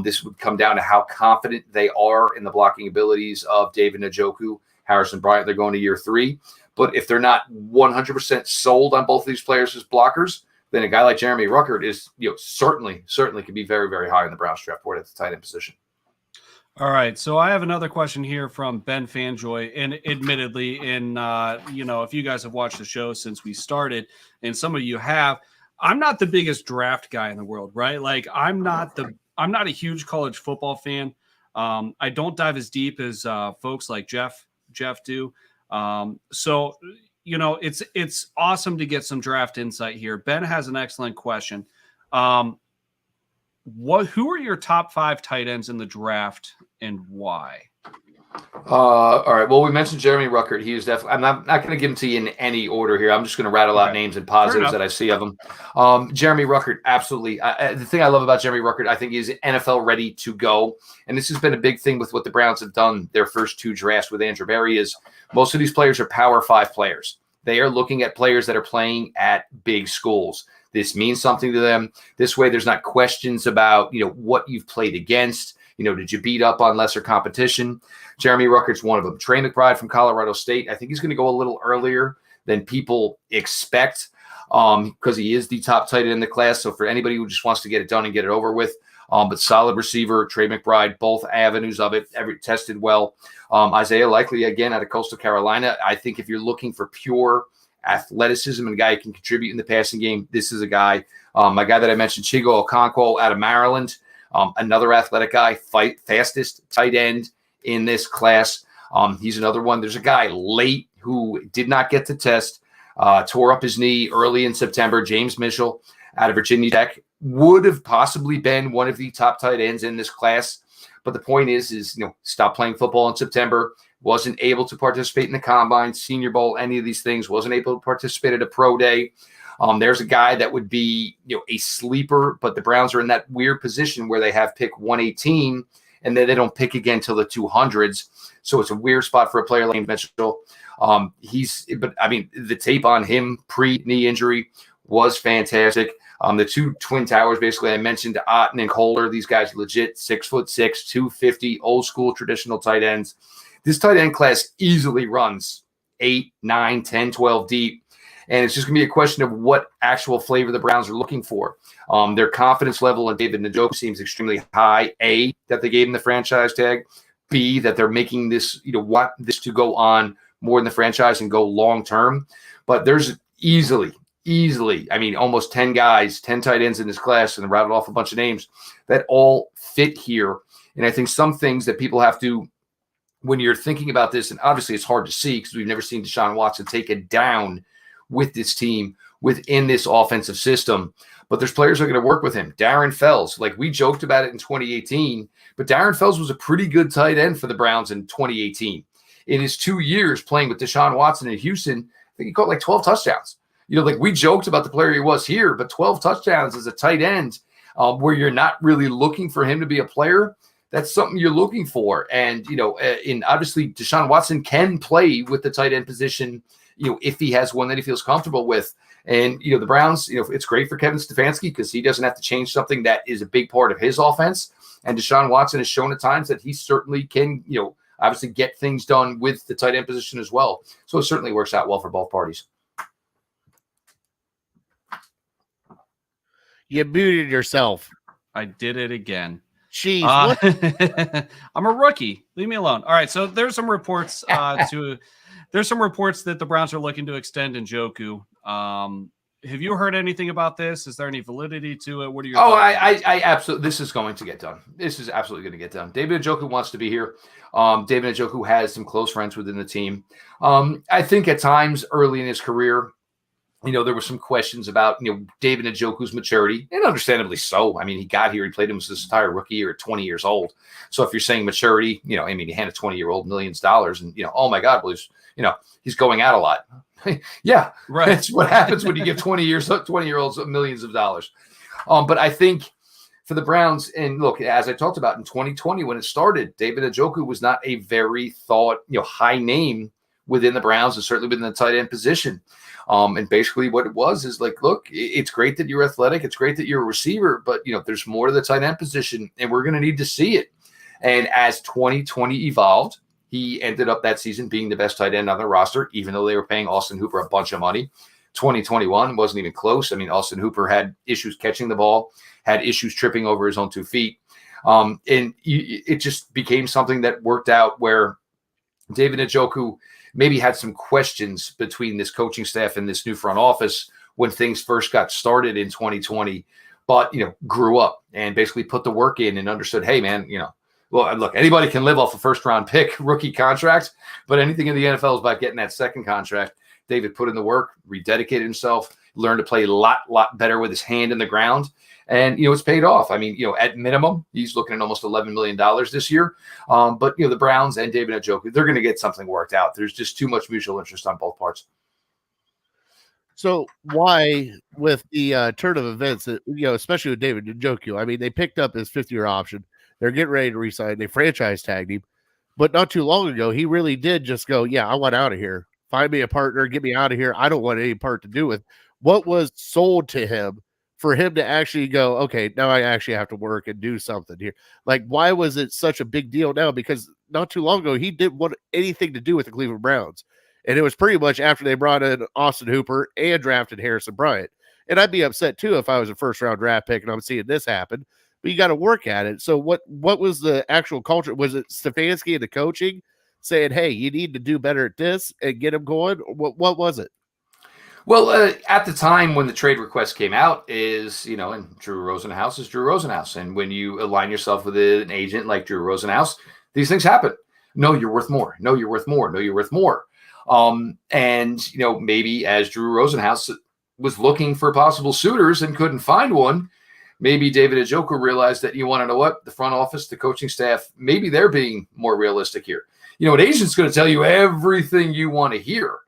This would come down to how confident they are in the blocking abilities of David Njoku, Harrison Bryant. They're going to year 3. But if they're not 100% sold on both of these players as blockers, then a guy like Jeremy Ruckert is, certainly could be very, very high in the Browns draft board at the tight end position. All right, so I have another question here from Ben Fanjoy, and admittedly, if you guys have watched the show since we started, and some of you have, I'm not the biggest draft guy in the world, right? Like, I'm not a huge college football fan. I don't dive as deep as folks like Jeff do. So it's awesome to get some draft insight here. Ben has an excellent question. Who are your top 5 tight ends in the draft and why? All right. Well, we mentioned Jeremy Ruckert. He is definitely. I'm not going to give him to you in any order here. I'm just going to rattle out names and positives that I see of him. Jeremy Ruckert, absolutely. The thing I love about Jeremy Ruckert, I think, is NFL ready to go. And this has been a big thing with what the Browns have done their first 2 drafts with Andrew Berry. Is most of these players are Power 5 players. They are looking at players that are playing at big schools. This means something to them. This way, there's not questions about what you've played against. Did you beat up on lesser competition? Jeremy Ruckert's one of them. Trey McBride from Colorado State. I think he's going to go a little earlier than people expect because he is the top tight end in the class. So for anybody who just wants to get it done and get it over with, but solid receiver, Trey McBride, both avenues of it, tested well. Isaiah Likely, again, out of Coastal Carolina. I think if you're looking for pure athleticism and a guy who can contribute in the passing game, this is a guy. My guy that I mentioned, Chigo Okonkwo out of Maryland. Another athletic guy, fastest tight end in this class. He's another one. There's a guy late who did not get to test, tore up his knee early in September. James Mitchell out of Virginia Tech would have possibly been one of the top tight ends in this class. But the point is stopped playing football in September, wasn't able to participate in the combine, Senior Bowl, any of these things, wasn't able to participate at a pro day. There's a guy that would be a sleeper, but the Browns are in that weird position where they have pick 118 and then they don't pick again till the 200s. So it's a weird spot for a player like Mitchell. The tape on him pre-knee injury was fantastic. The 2 twin towers, basically, I mentioned Otten and Kohler. These guys legit 6'6", 250, old school traditional tight ends. This tight end class easily runs 8, 9, 10, 12 deep. And it's just going to be a question of what actual flavor the Browns are looking for. Their confidence level in David Njoku seems extremely high. A, that they gave him the franchise tag. B, that they're making this, want this to go on more in the franchise and go long term. But there's easily, almost 10 guys, 10 tight ends in this class, and rattled off a bunch of names that all fit here. And I think some things that people have to, when you're thinking about this, and obviously it's hard to see because we've never seen Deshaun Watson take it down with this team within this offensive system, but there's players that are going to work with him. Darren Fells, like we joked about it in 2018, but Darren Fells was a pretty good tight end for the Browns in 2018. In his 2 years playing with Deshaun Watson in Houston, I think he caught like 12 touchdowns. We joked about the player he was here, but 12 touchdowns as a tight end where you're not really looking for him to be a player. That's something you're looking for. And, obviously Deshaun Watson can play with the tight end position if he has one that he feels comfortable with. And, the Browns, it's great for Kevin Stefanski because he doesn't have to change something that is a big part of his offense. And Deshaun Watson has shown at times that he certainly can, obviously get things done with the tight end position as well. So it certainly works out well for both parties. You muted yourself. I did it again. Jeez, I'm a rookie. Leave me alone. All right, so there's some reports There's some reports that the Browns are looking to extend Njoku. Have you heard anything about this? Is there any validity to it? What are your thoughts? I absolutely. This is going to get done. This is absolutely going to get done. David Njoku wants to be here. David Njoku has some close friends within the team. I think at times early in his career, there were some questions about, David Njoku's maturity, and understandably so. I mean, he got here, he played him his entire rookie year at 20 years old. So if you're saying maturity, he handed a 20-year-old millions of dollars and, oh my God, well, he's going out a lot. Yeah, right. That's what happens when you give 20-year-olds millions of dollars. But I think for the Browns, and look, as I talked about in 2020 when it started, David Njoku was not a very high name within the Browns and certainly within the tight end position. And basically what it was is like, look, it's great that you're athletic. It's great that you're a receiver, but there's more to the tight end position and we're going to need to see it. And as 2020 evolved, he ended up that season being the best tight end on the roster, even though they were paying Austin Hooper a bunch of money. 2021 wasn't even close. I mean, Austin Hooper had issues catching the ball, had issues tripping over his own 2 feet. And it just became something that worked out where David Njoku maybe had some questions between this coaching staff and this new front office when things first got started in 2020, but, grew up and basically put the work in and understood, hey, man, well, look, anybody can live off a first-round pick rookie contract, but anything in the NFL is about getting that second contract. David put in the work, rededicated himself. learned to play a lot better with his hand in the ground. And, it's paid off. I mean, at minimum, he's looking at almost $11 million this year. But, the Browns and David Njoku, they're going to get something worked out. There's just too much mutual interest on both parts. So why, with the turn of events, especially with David Njoku, I mean, they picked up his 5th-year option. They're getting ready to re-sign. They franchise tagged him. But not too long ago, he really did just go, yeah, I want out of here. Find me a partner. Get me out of here. I don't want any part to do with. What was sold to him for him to actually go, okay, now I actually have to work and do something here? Like, why was it such a big deal now? Because not too long ago, he didn't want anything to do with the Cleveland Browns. And it was pretty much after they brought in Austin Hooper and drafted Harrison Bryant. And I'd be upset, too, if I was a first-round draft pick and I'm seeing this happen. But you got to work at it. So what was the actual culture? Was it Stefanski and the coaching saying, hey, you need to do better at this and get him going? What was it? Well, at the time when the trade request came out and Drew Rosenhaus is Drew Rosenhaus. And when you align yourself with an agent like Drew Rosenhaus, these things happen. No, you're worth more. No, you're worth more. No, you're worth more. Maybe as Drew Rosenhaus was looking for possible suitors and couldn't find one, maybe David Njoku realized that, you want to know what? The front office, the coaching staff, maybe they're being more realistic here. An agent's going to tell you everything you want to hear.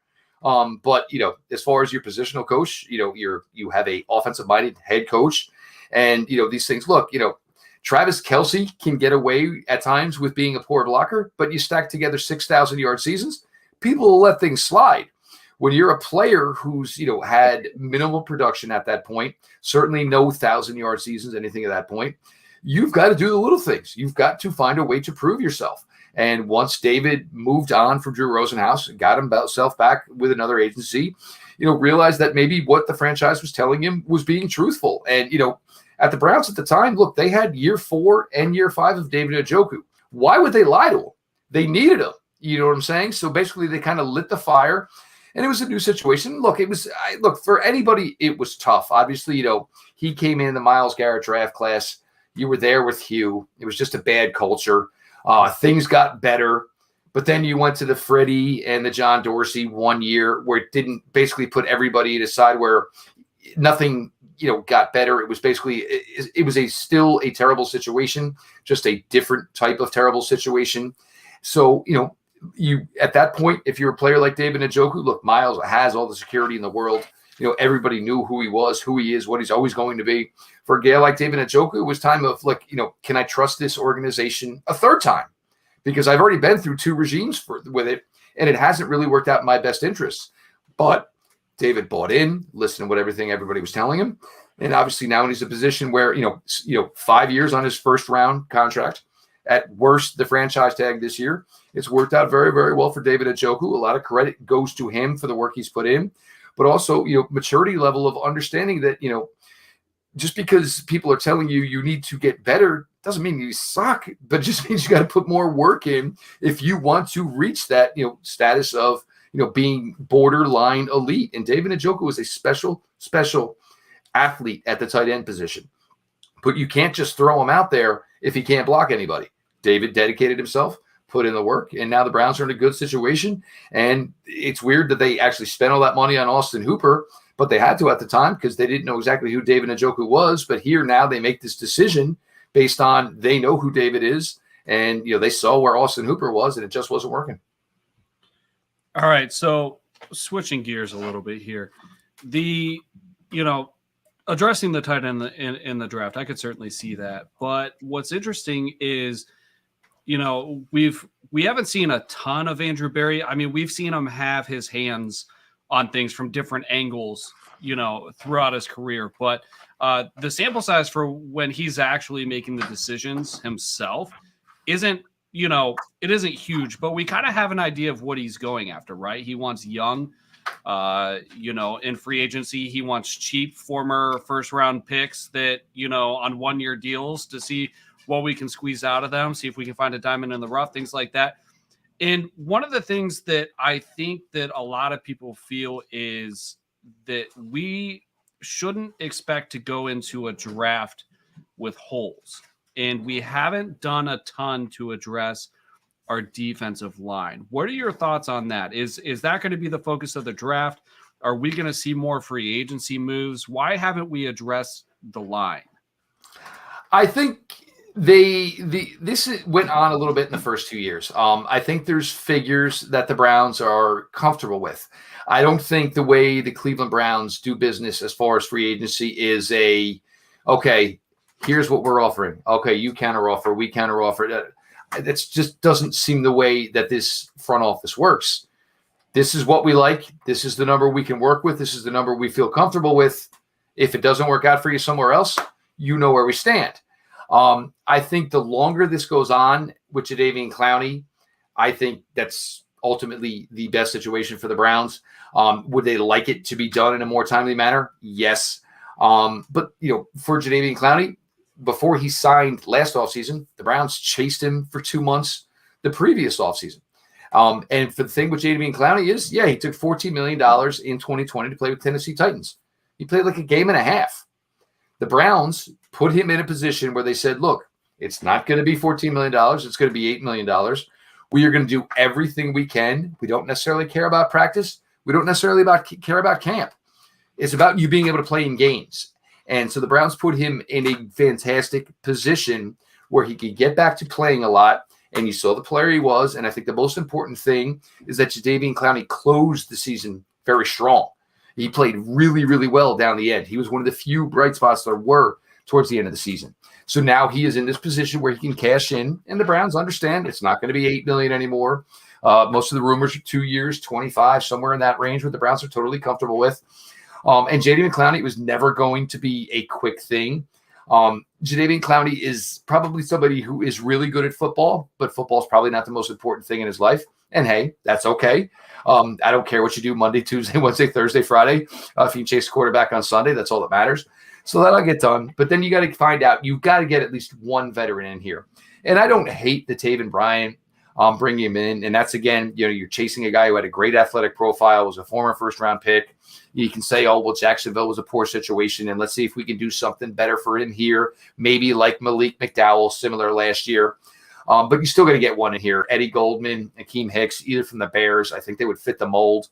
But as far as your positional coach, you have a offensive minded head coach, and these things. Look, Travis Kelce can get away at times with being a poor blocker, but you stack together 6,000-yard seasons, people will let things slide. When you're a player who's had minimal production at that point, certainly no 1,000-yard seasons, anything at that point, you've got to do the little things. You've got to find a way to prove yourself. And once David moved on from Drew Rosenhaus and got himself back with another agency, realized that maybe what the franchise was telling him was being truthful. And, at the Browns at the time, look, they had year 4 and year 5 of David Njoku. Why would they lie to him? They needed him. You know what I'm saying? So basically they kind of lit the fire, and it was a new situation. Look, for anybody, it was tough. Obviously, he came in the Myles Garrett draft class. You were there with Hugh. It was just a bad culture. Things got better, but then you went to the Freddie and the John Dorsey 1 year where it didn't basically put everybody to side, where nothing, got better. It was basically, it was still a terrible situation, just a different type of terrible situation. So, you at that point, if you're a player like David Njoku, look, Myles has all the security in the world. Everybody knew who he was, who he is, what he's always going to be. For a guy like David Njoku, it was time of, can I trust this organization a third time? Because I've already been through 2 regimes with it, and it hasn't really worked out in my best interests. But David bought in, listened to everything everybody was telling him. And obviously now he's in a position where, 5 years on his first round contract, at worst, the franchise tag this year. It's worked out very, very well for David Njoku. A lot of credit goes to him for the work he's put in, but also, maturity level of understanding that, just because people are telling you you need to get better doesn't mean you suck, but it just means you got to put more work in if you want to reach that, status of, being borderline elite. And David Njoku is a special athlete at the tight end position, but you can't just throw him out there if he can't block anybody. David dedicated himself, put in the work, and now the Browns are in a good situation. And it's weird that they actually spent all that money on Austin Hooper, but they had to at the time because they didn't know exactly who David Njoku was. But here now they make this decision based on they know who David is, and they saw where Austin Hooper was, and it just wasn't working. All right, so switching gears a little bit here, addressing the tight end in the draft, I could certainly see that. But what's interesting is, we haven't seen a ton of Andrew Berry. I mean, we've seen him have his hands on things from different angles, throughout his career. But the sample size for when he's actually making the decisions himself isn't, it isn't huge, but we kind of have an idea of what he's going after, right? He wants young, in free agency, he wants cheap former first round picks that, on 1-year deals to see what we can squeeze out of them, see if we can find a diamond in the rough, things like that. And one of the things that I think that a lot of people feel is that we shouldn't expect to go into a draft with holes. And we haven't done a ton to address our defensive line. What are your thoughts on that? Is that going to be the focus of the draft, Are we going to see more free agency moves? Why haven't we addressed the line? I think this went on a little bit in the first 2 years. I think there's figures that the Browns are comfortable with. I don't think the way the Cleveland Browns do business as far as free agency is okay, here's what we're offering. Okay, you counter offer, we counter offer. That just doesn't seem the way that this front office works. This is what we like. This is the number we can work with. This is the number we feel comfortable with. If it doesn't work out for you somewhere else, you know where we stand. I think the longer this goes on with Jadeveon Clowney, I think that's ultimately the best situation for the Browns. Would they like it to be done in a more timely manner? Yes. But, for Jadeveon Clowney, before he signed last offseason, the Browns chased him for 2 months the previous offseason. And for the thing with Jadeveon Clowney is, he took $14 million in 2020 to play with Tennessee Titans. He played like a game and a half. The Browns put him in a position where they said, look, it's not going to be $14 million. It's going to be $8 million. We are going to do everything we can. We don't necessarily care about practice. We don't necessarily care about camp. It's about you being able to play in games. And so the Browns put him in a fantastic position where he could get back to playing a lot. And you saw the player he was. And I think the most important thing is that Jadeveon Clowney closed the season very strong. He played really, really well down the end. He was one of the few bright spots there were towards the end of the season. So now he is in this position where he can cash in, and the Browns understand it's not going to be $8 million anymore. Most of the rumors are 2 years, 25, somewhere in that range, where the Browns are totally comfortable with. And Jadeveon Clowney was never going to be a quick thing. Jadeveon Clowney is probably somebody who is really good at football, but football is probably not the most important thing in his life. And hey, that's okay. I don't care what you do Monday, Tuesday, Wednesday, Thursday, Friday. If you can chase the quarterback on Sunday, that's all that matters. So that'll get done. But then you got to find out, you've got to get at least one veteran in here. And I don't hate the Taven Bryan bringing him in. And that's, again, you're chasing a guy who had a great athletic profile, was a former first-round pick. You can say, Jacksonville was a poor situation, and let's see if we can do something better for him here. Maybe like Malik McDowell, similar last year. But you still got to get one in here. Eddie Goldman, Akeem Hicks, either from the Bears. I think they would fit the mold.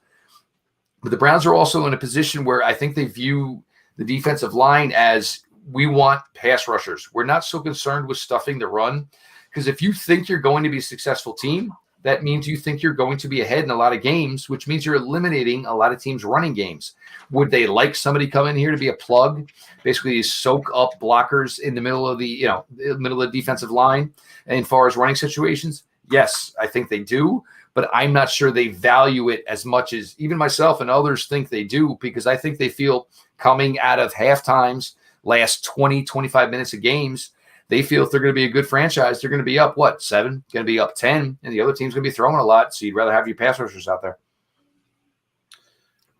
But the Browns are also in a position where I think they view the defensive line as, we want pass rushers. We're not so concerned with stuffing the run, because if you think you're going to be a successful team, that means you think you're going to be ahead in a lot of games, which means you're eliminating a lot of teams' running games. Would they like somebody come in here to be a plug, basically soak up blockers in the middle of the defensive line? And as far as running situations, yes, I think they do, but I'm not sure they value it as much as even myself and others think they do, because I think they feel coming out of half times, last 20, 25 minutes of games, they feel if they're going to be a good franchise, they're going to be up, 7? Going to be up 10, and the other team's going to be throwing a lot, so you'd rather have your pass rushers out there.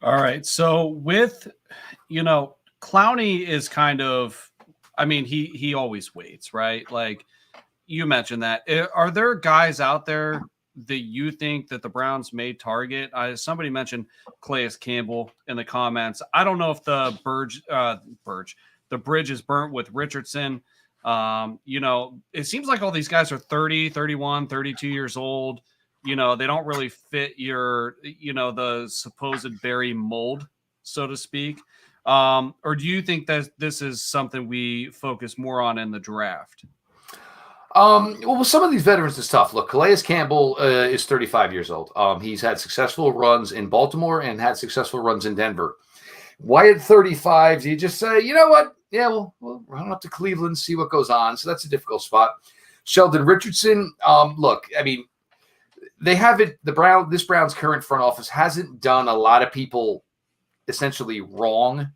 All right, so with, Clowney is kind of, he always waits, right? Like, you mentioned that. Are there guys out there that you think that the Browns may target? Somebody mentioned Calais Campbell in the comments. I don't know if the bridge is burnt with Richardson. It seems like all these guys are 30, 31, 32 years old. They don't really fit your, the supposed Barry mold, so to speak. Or do you think that this is something we focus more on in the draft? Well, some of these veterans is tough. Look, Calais Campbell is 35 years old. He's had successful runs in Baltimore and had successful runs in Denver. Why at 35 do you just say, you know what? Yeah, we'll run up to Cleveland, see what goes on. So that's a difficult spot. Sheldon Richardson, look, they haven't, this Browns current front office hasn't done a lot of people essentially wrong,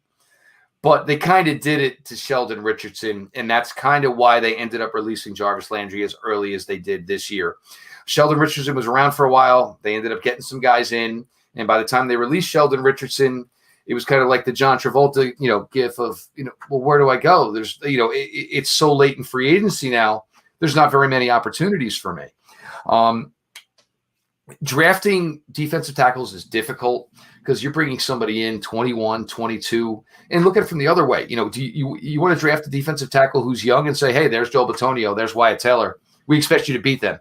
but they kind of did it to Sheldon Richardson, and that's kind of why they ended up releasing Jarvis Landry as early as they did this year. Sheldon Richardson was around for a while. They ended up getting some guys in, and by the time they released Sheldon Richardson, it was kind of like the John Travolta, gif of, well, where do I go? There's, it's so late in free agency now. There's not very many opportunities for me. Drafting defensive tackles is difficult because you're bringing somebody in 21, 22, and look at it from the other way. Do you want to draft a defensive tackle who's young and say, hey, there's Joe Bitonio, there's Wyatt Taylor. We expect you to beat them.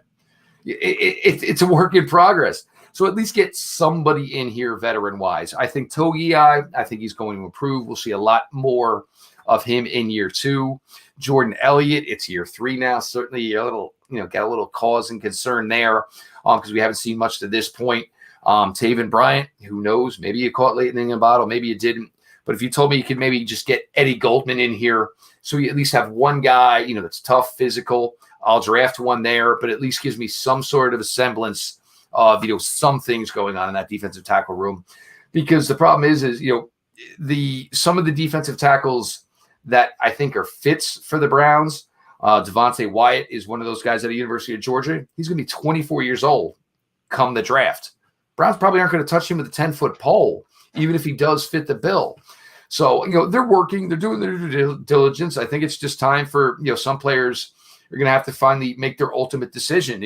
It's a work in progress. So at least get somebody in here veteran-wise. I think Togiai, I think he's going to improve. We'll see a lot more of him in year 2. Jordan Elliott, it's year 3 now. Certainly a little, got a little cause and concern there because we haven't seen much to this point. Taven Bryant, who knows? Maybe you caught lightning in a bottle. Maybe you didn't. But if you told me you could maybe just get Eddie Goldman in here so you at least have one guy, that's tough, physical, I'll draft one there, but at least gives me some sort of a semblance of, some things going on in that defensive tackle room. Because the problem is some of the defensive tackles that I think are fits for the Browns, Devontae Wyatt is one of those guys at the University of Georgia. He's going to be 24 years old come the draft. Browns probably aren't going to touch him with a 10-foot pole, even if he does fit the bill. So, they're working, they're doing their due diligence. I think it's just time for, some players are going to have to finally make their ultimate decision.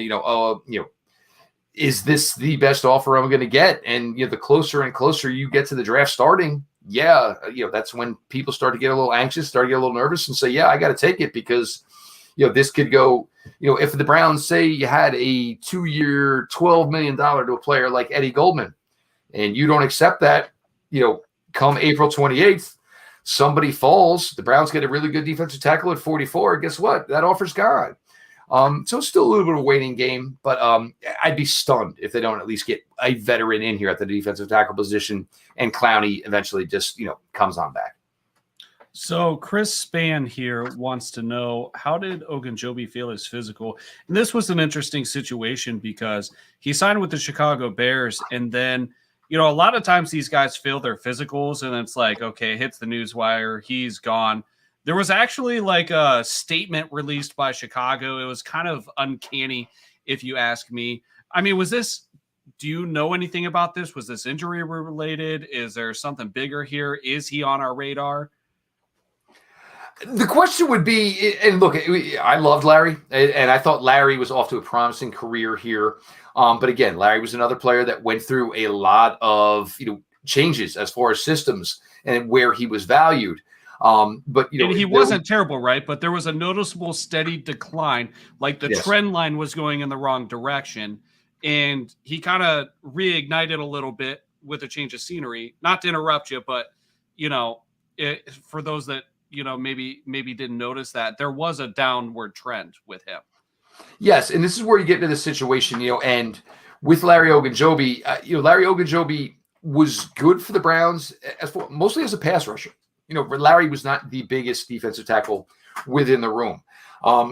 Is this the best offer I'm going to get? And, the closer and closer you get to the draft starting, that's when people start to get a little anxious, start to get a little nervous and say, yeah, I got to take it because, this could go, if the Browns say you had a 2-year, $12 million to a player like Eddie Goldman and you don't accept that, come April 28th, somebody falls. The Browns get a really good defensive tackle at 44. Guess what? That offer's gone. So it's still a little bit of a waiting game, but I'd be stunned if they don't at least get a veteran in here at the defensive tackle position and Clowney eventually just, comes on back. So Chris Spann here wants to know, how did Ogunjobi feel his physical? And this was an interesting situation because he signed with the Chicago Bears, and then a lot of times these guys fail their physicals, and it's like, okay, hits the news wire, he's gone. There was actually like a statement released by Chicago. It was kind of uncanny, if you ask me. I mean, do you know anything about this? Was this injury related? Is there something bigger here? Is he on our radar? The question would be, and look, I loved Larry, and I thought Larry was off to a promising career here. But again, Larry was another player that went through a lot of changes as far as systems and where he was valued. But and he wasn't terrible, right? But there was a noticeable steady decline. Like the trend line was going in the wrong direction, and he kind of reignited a little bit with a change of scenery. Not to interrupt you, but for those that maybe didn't notice that, there was a downward trend with him. Yes, and this is where you get into the situation, and with Larry Ogunjobi, Larry Ogunjobi was good for the Browns mostly as a pass rusher. Larry was not the biggest defensive tackle within the room.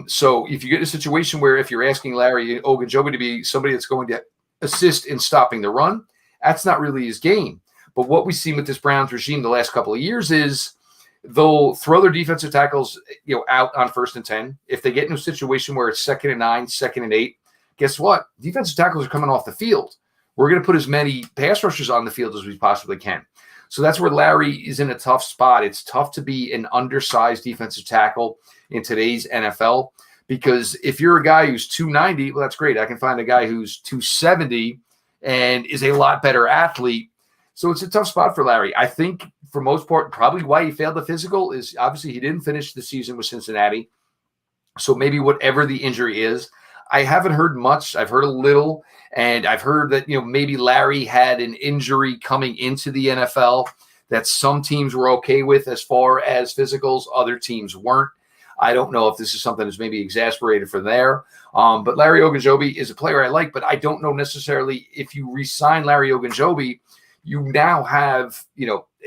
So if you get in a situation where if you're asking Larry Ogunjobi to be somebody that's going to assist in stopping the run, that's not really his game. But what we've seen with this Browns regime the last couple of years is they'll throw their defensive tackles, out on 1st and 10. If they get in a situation where it's 2nd and 9, 2nd and 8, guess what? Defensive tackles are coming off the field. We're going to put as many pass rushers on the field as we possibly can. So that's where Larry is in a tough spot. It's tough to be an undersized defensive tackle in today's NFL because if you're a guy who's 290, well, that's great. I can find a guy who's 270 and is a lot better athlete. So it's a tough spot for Larry. I think for most part, probably why he failed the physical is obviously he didn't finish the season with Cincinnati. So maybe whatever the injury is, I haven't heard much. I've heard a little, and I've heard that, maybe Larry had an injury coming into the NFL that some teams were okay with as far as physicals, other teams weren't. I don't know if this is something that's maybe exasperated for there. But Larry Ogunjobi is a player I like, but I don't know necessarily if you re-sign Larry Ogunjobi, you now have,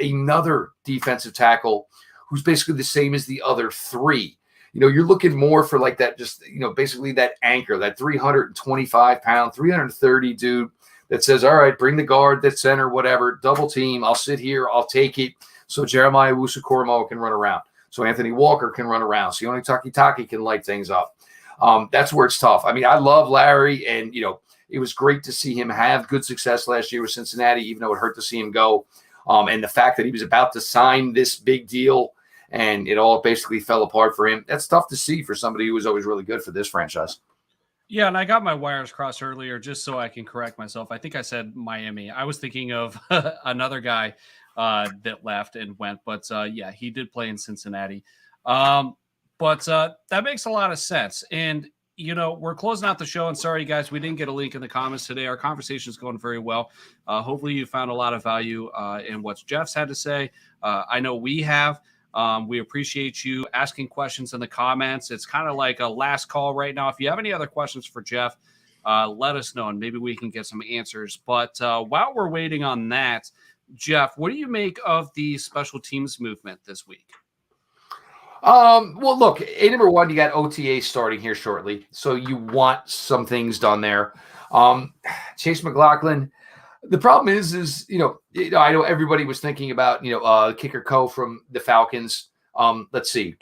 another defensive tackle who's basically the same as the other 3. You're looking more for like that, just, basically that anchor, that 325-pound, 330 dude that says, all right, bring the guard, that center, whatever, double team. I'll sit here. I'll take it. So Jeremiah Owusu-Koramoah can run around. So Anthony Walker can run around. So Sione Takitaki can light things up. That's where it's tough. I mean, I love Larry, and, it was great to see him have good success last year with Cincinnati, even though it hurt to see him go. And the fact that he was about to sign this big deal and it all basically fell apart for him, that's tough to see for somebody who was always really good for this franchise. Yeah, and I got my wires crossed earlier just so I can correct myself. I think I said Miami. I was thinking of another guy that left and went, but yeah, he did play in Cincinnati. But that makes a lot of sense. And we're closing out the show, and sorry, guys, we didn't get a link in the comments today. Our conversation is going very well. Hopefully you found a lot of value in what Jeff's had to say. I know we have. We appreciate you asking questions in the comments. It's kind of like a last call right now. If you have any other questions for Jeff, let us know, and maybe we can get some answers. But while we're waiting on that, Jeff, what do you make of the special teams movement this week? Well, look, number one, you got OTA starting here shortly, so you want some things done there. Chase McLaughlin. The problem is I know everybody was thinking about kicker Co from the Falcons. Let's see,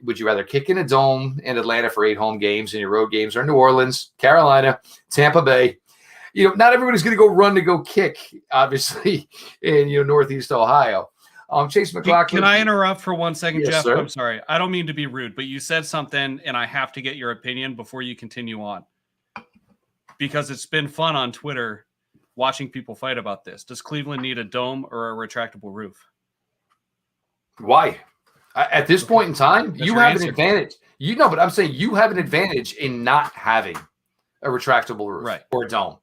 would you rather kick in a dome in Atlanta for 8 home games and your road games, or New Orleans, Carolina, Tampa Bay? Not everybody's going to go run to go kick, obviously, in Northeast Ohio. Chase McLaughlin. Can I interrupt for 1 second, Yes, Jeff? sir. I'm sorry. I don't mean to be rude, but you said something, and I have to get your opinion before you continue on, because it's been fun on Twitter watching people fight about this. Does Cleveland need a dome or a retractable roof? Why? At this point in time, That's you your have answer. an advantage. But I'm saying you have an advantage in not having a retractable roof Right. or a dome.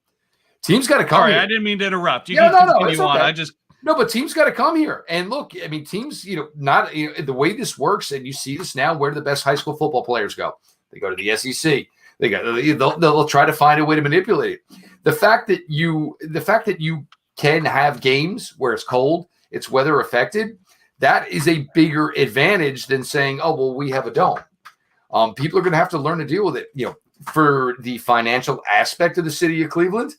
Teams got to come Sorry, here. I didn't mean to interrupt. You Yeah, can no, continue it's on. okay. No, but teams got to come here. And look, I mean, teams, not the way this works, and you see this now, where do the best high school football players go? They go to the SEC. They'll try to find a way to manipulate it. The fact that you can have games where it's cold, it's weather affected, that is a bigger advantage than saying, oh, well, we have a dome. People are going to have to learn to deal with it. For the financial aspect of the city of Cleveland,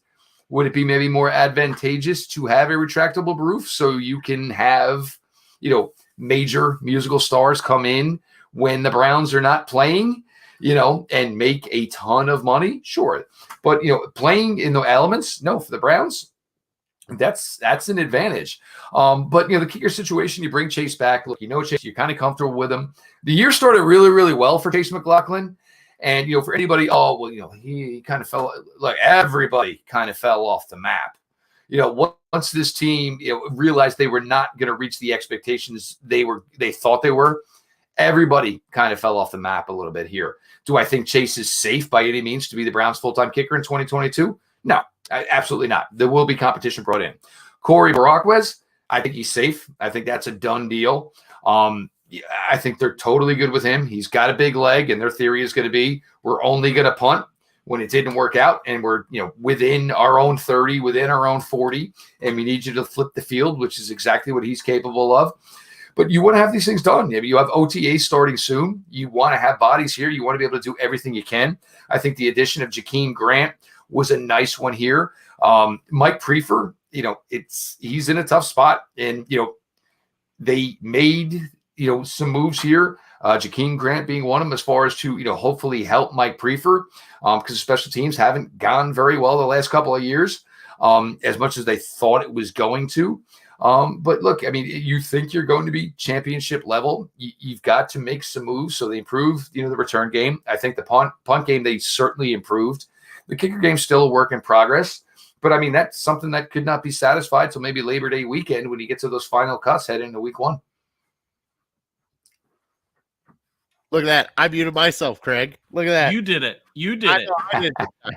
would it be maybe more advantageous to have a retractable roof so you can have, major musical stars come in when the Browns are not playing, and make a ton of money? Sure. But, playing in the elements, no, for the Browns, that's an advantage. But, the kicker situation, you bring Chase back. Look, Chase, you're kind of comfortable with him. The year started really, really well for Chase McLaughlin. And, for anybody, he kind of fell, like everybody kind of fell off the map. Once this team, realized they were not going to reach the expectations they thought they were, everybody kind of fell off the map a little bit here. Do I think Chase is safe by any means to be the Browns' full-time kicker in 2022? No, absolutely not. There will be competition brought in. Corey Baraquez, I think he's safe. I think that's a done deal. I think they're totally good with him. He's got a big leg, and their theory is going to be we're only going to punt when it didn't work out, and we're within our own 30, within our own 40, and we need you to flip the field, which is exactly what he's capable of. But you want to have these things done. You have OTA starting soon. You want to have bodies here. You want to be able to do everything you can. I think the addition of Jakeem Grant was a nice one here. Mike Prefer, he's in a tough spot, and they made some moves here. Jakeem Grant being one of them, as far as to hopefully help Mike Prefer, because special teams haven't gone very well the last couple of years, as much as they thought it was going to. But look, I mean, you think you're going to be championship level, you've got to make some moves so they improve, the return game. I think the punt game, they certainly improved. The kicker game's still a work in progress. But, I mean, that's something that could not be satisfied till maybe Labor Day weekend when you get to those final cuts heading into week 1. Look at that. I muted myself, Craig. Look at that. You did it. I did it.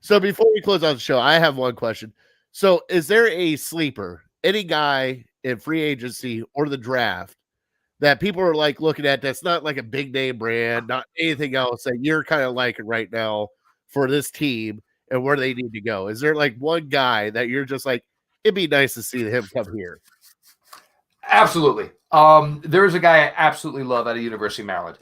So before we close out the show, I have one question. So is there a sleeper, any guy in free agency or the draft that people are like looking at that's not like a big name brand, not anything else that you're kind of liking right now for this team and where they need to go? Is there like one guy that you're just like, it'd be nice to see him come here? Absolutely. There's a guy I absolutely love out of University of Maryland.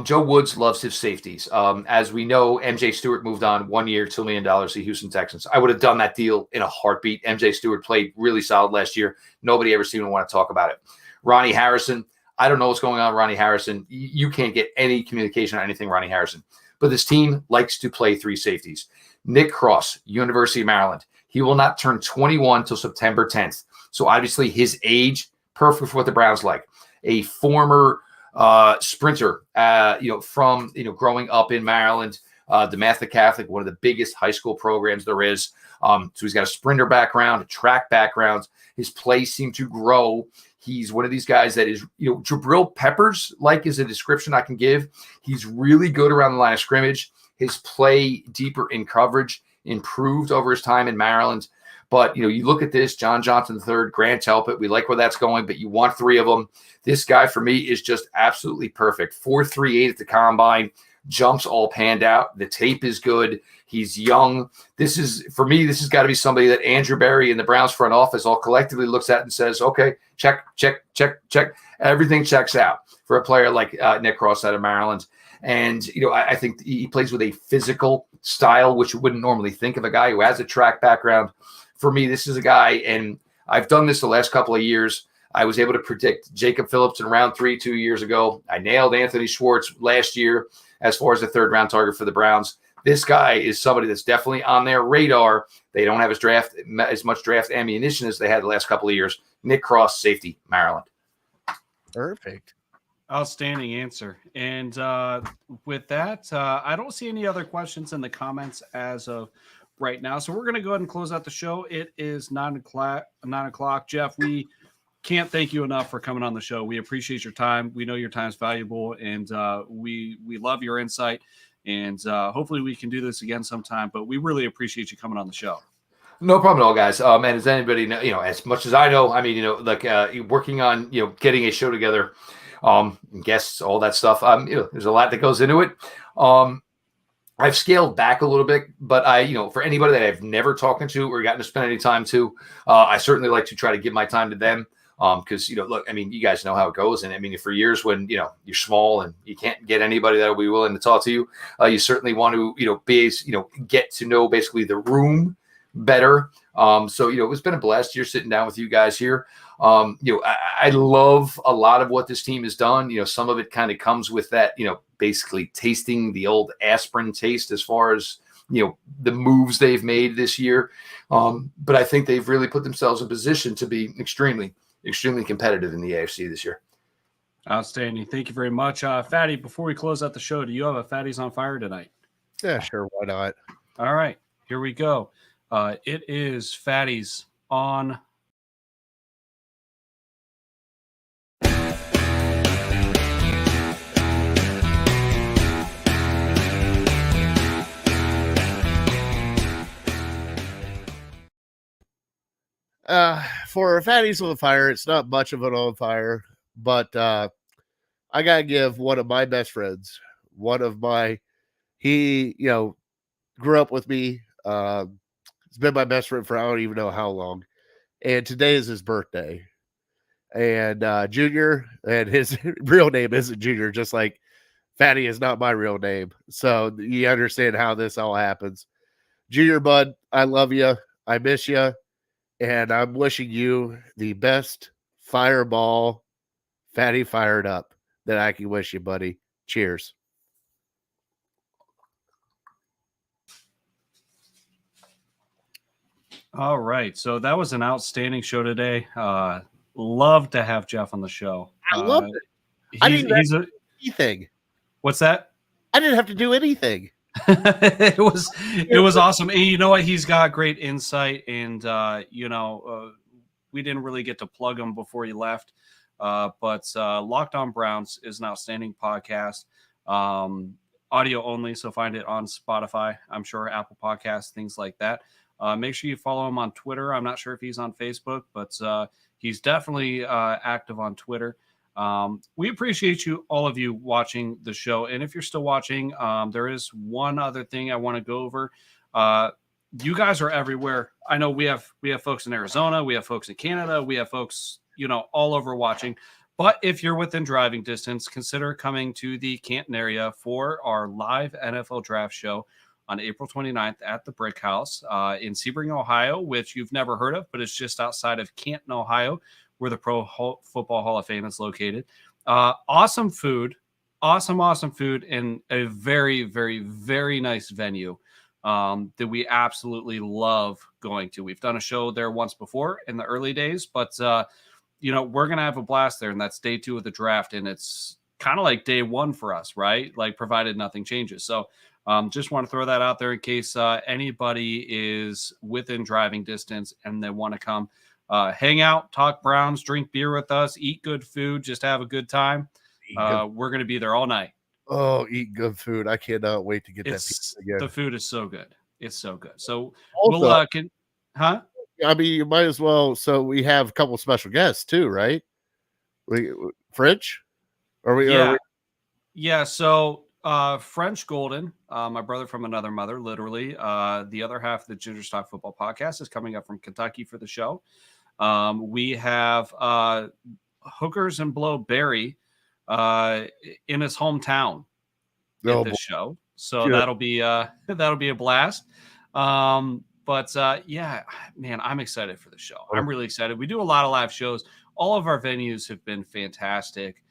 Joe Woods loves his safeties. As we know, MJ Stewart moved on 1 year, $2 million to Houston Texans. I would have done that deal in a heartbeat. MJ Stewart played really solid last year. Nobody ever seemed to want to talk about it. Ronnie Harrison, I don't know what's going on with Ronnie Harrison. You can't get any communication on anything Ronnie Harrison. But this team likes to play 3 safeties. Nick Cross, University of Maryland. He will not turn 21 till September 10th. So obviously his age, perfect for what the Browns like. A former sprinter, from growing up in Maryland, DeMatha Catholic, one of the biggest high school programs there is. So he's got a sprinter background, a track background. His play seemed to grow. He's one of these guys that is, Jabril Peppers, like is a description I can give. He's really good around the line of scrimmage. his play deeper in coverage improved over his time in Maryland. But, you look at this, John Johnson III, Grant Telpett, we like where that's going, but you want 3 of them. This guy, for me, is just absolutely perfect. 4.38 at the combine, jumps all panned out. The tape is good. He's young. For me, this has got to be somebody that Andrew Berry and the Browns front office all collectively looks at and says, okay, check, check, check, check. Everything checks out for a player like Nick Cross out of Maryland. And, I think he plays with a physical style, which you wouldn't normally think of a guy who has a track background. For me, this is a guy, and I've done this the last couple of years. I was able to predict Jacob Phillips in round 3 2 years ago. I nailed Anthony Schwartz last year as far as the 3rd round target for the Browns. This guy is somebody that's definitely on their radar. They don't have as much draft ammunition as they had the last couple of years. Nick Cross, safety, Maryland. Perfect. Outstanding answer. And with that, I don't see any other questions in the comments as of right now. So we're going to go ahead and close out the show. It is 9 o'clock. Jeff, we can't thank you enough for coming on the show. We appreciate your time. We know your time is valuable, and we love your insight. And hopefully we can do this again sometime. But we really appreciate you coming on the show. No problem at all, guys. And as anybody know, as much as I know, I mean, working on, getting a show together, guests, all that stuff. There's a lot that goes into it. I've scaled back a little bit, but for anybody that I've never talked to or gotten to spend any time to, I certainly like to try to give my time to them. Because, look, I mean, you guys know how it goes. And I mean, for years when, you're small and you can't get anybody that will be willing to talk to you, you certainly want to, get to know basically the room better. So, it's been a blast here sitting down with you guys here. I love a lot of what this team has done. Some of it kind of comes with that, basically tasting the old aspirin taste as far as, the moves they've made this year. But I think they've really put themselves in position to be extremely competitive in the AFC this year. Outstanding. Thank you very much. Fatty, before we close out the show, do you have a Fatty's on Fire tonight? Yeah, sure. Why not? All right, here we go. It is Fatty's on. For Fatty's on Fire, it's not much of an on fire, but I gotta give one of my best friends, he grew up with me. He's been my best friend for I don't even know how long, and today is his birthday. And Junior, and his real name isn't Junior, just like Fatty is not my real name. So you understand how this all happens. Junior, bud, I love you. I miss you. And I'm wishing you the best fireball, Fatty fired up, that I can wish you, buddy. Cheers. All right. So that was an outstanding show today. Love to have Jeff on the show. I loved it. I didn't have to do anything. What's that? I didn't have to do anything. It was awesome. And you know what? He's got great insight, and we didn't really get to plug him before he left. But Locked On Browns is an outstanding podcast, audio only. So find it on Spotify, I'm sure, Apple Podcasts, things like that. Make sure you follow him on Twitter. I'm not sure if he's on Facebook, but he's definitely active on Twitter. We appreciate all of you watching the show. And if you're still watching, there is one other thing I want to go over. You guys are everywhere. I know we have folks in Arizona, we have folks in Canada, we have folks, all over watching. But if you're within driving distance, consider coming to the Canton area for our live NFL draft show on April 29th at the Brick House in Sebring, Ohio, which you've never heard of, but it's just outside of Canton, Ohio, where the Pro Football Hall of Fame is located. Awesome food, awesome food, and a very, very, very nice venue that we absolutely love going to. We've done a show there once before in the early days, but we're going to have a blast there, and that's day 2 of the draft, and it's kind of like day 1 for us, right? Like, provided nothing changes. So just want to throw that out there in case anybody is within driving distance and they want to come hang out, talk Browns, drink beer with us, eat good food, just have a good time. We're going to be there all night. Oh, eat good food. I cannot wait to get that It's pizza again. the food is so good. It's so good. So Also, we'll huh? I mean, you might as well. So we have a couple special guests too, right? We French? Are we? Yeah. Yeah. So French Golden, my brother from another mother, literally. The other half of the Ginger Stock Football Podcast is coming up from Kentucky for the show. We have Hookers and Blow Barry in his hometown at this show. So that'll be a blast. Yeah, man, I'm excited for the show. I'm really excited. We do a lot of live shows. All of our venues have been fantastic.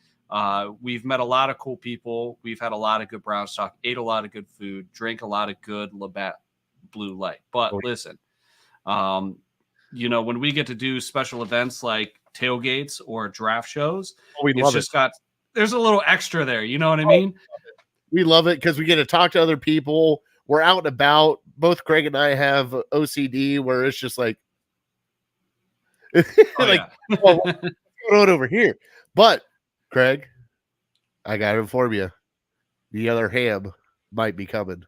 We've met a lot of cool people. We've had a lot of good Browns talk, ate a lot of good food, drank a lot of good Labatt Blue Light. But listen, when we get to do special events like tailgates or draft shows, there's a little extra there. You know what I mean? We love it because we get to talk to other people. We're out and about. Both Craig and I have OCD where it's just like, what's going on over here? But Craig, I got to inform you, the other ham might be coming.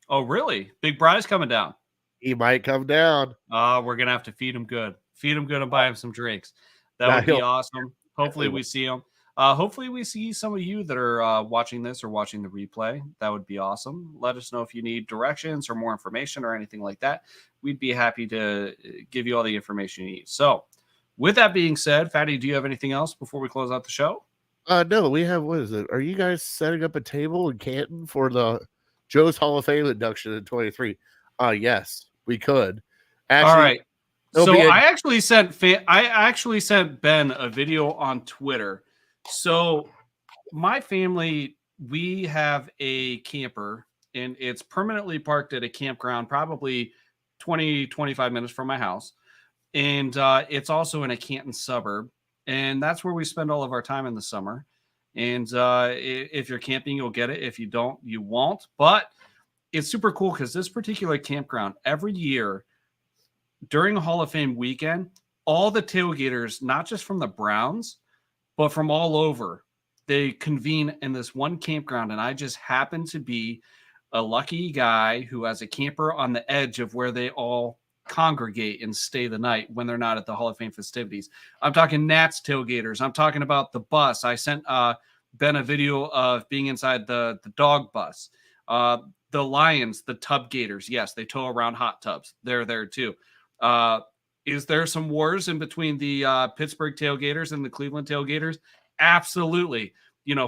Oh, really? Big Bry's coming down. He might come down. We're going to have to feed him good. Feed him good and buy him some drinks. That would be awesome. Hopefully we see him. Hopefully we see some of you that are watching this or watching the replay. That would be awesome. Let us know if you need directions or more information or anything like that. We'd be happy to give you all the information you need. So with that being said, Fatty, do you have anything else before we close out the show? No, we have, what is it? Are you guys setting up a table in Canton for the Joe's Hall of Fame induction in 23? Yes, we could. Actually, all right. So I actually sent Ben a video on Twitter. So my family, we have a camper and it's permanently parked at a campground, probably 20-25 minutes from my house. And it's also in a Canton suburb. And that's where we spend all of our time in the summer. And if you're camping, you'll get it. If you don't, you won't. But it's super cool because this particular campground, every year during Hall of Fame weekend, all the tailgaters, not just from the Browns, but from all over, they convene in this one campground. And I just happen to be a lucky guy who has a camper on the edge of where they all congregate and stay the night when they're not at the Hall of Fame festivities. I'm talking Nats tailgaters. I'm talking about the bus. I sent Ben a video of being inside the dog bus. The Lions, the tub gators. Yes, they tow around hot tubs. They're there too. Is there some wars in between the Pittsburgh tailgaters and the Cleveland tailgaters? Absolutely.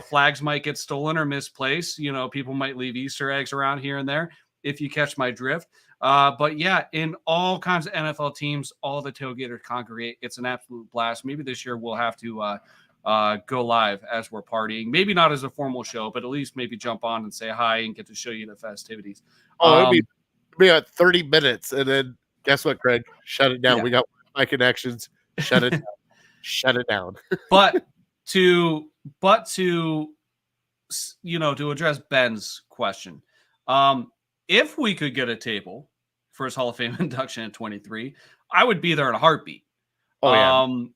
Flags might get stolen or misplaced. People might leave Easter eggs around here and there, if you catch my drift. But yeah, in all kinds of NFL teams, all the tailgaters congregate. It's an absolute blast. Maybe this year we'll have to go live as we're partying. Maybe not as a formal show, but at least maybe jump on and say hi and get to show you the festivities. It'll be about 30 minutes. And then guess what, Craig? Shut it down. Yeah. We got my connections. Shut it down. Shut it down. But to address Ben's question, if we could get a table for his Hall of Fame induction at 23, I would be there in a heartbeat. Oh, yeah.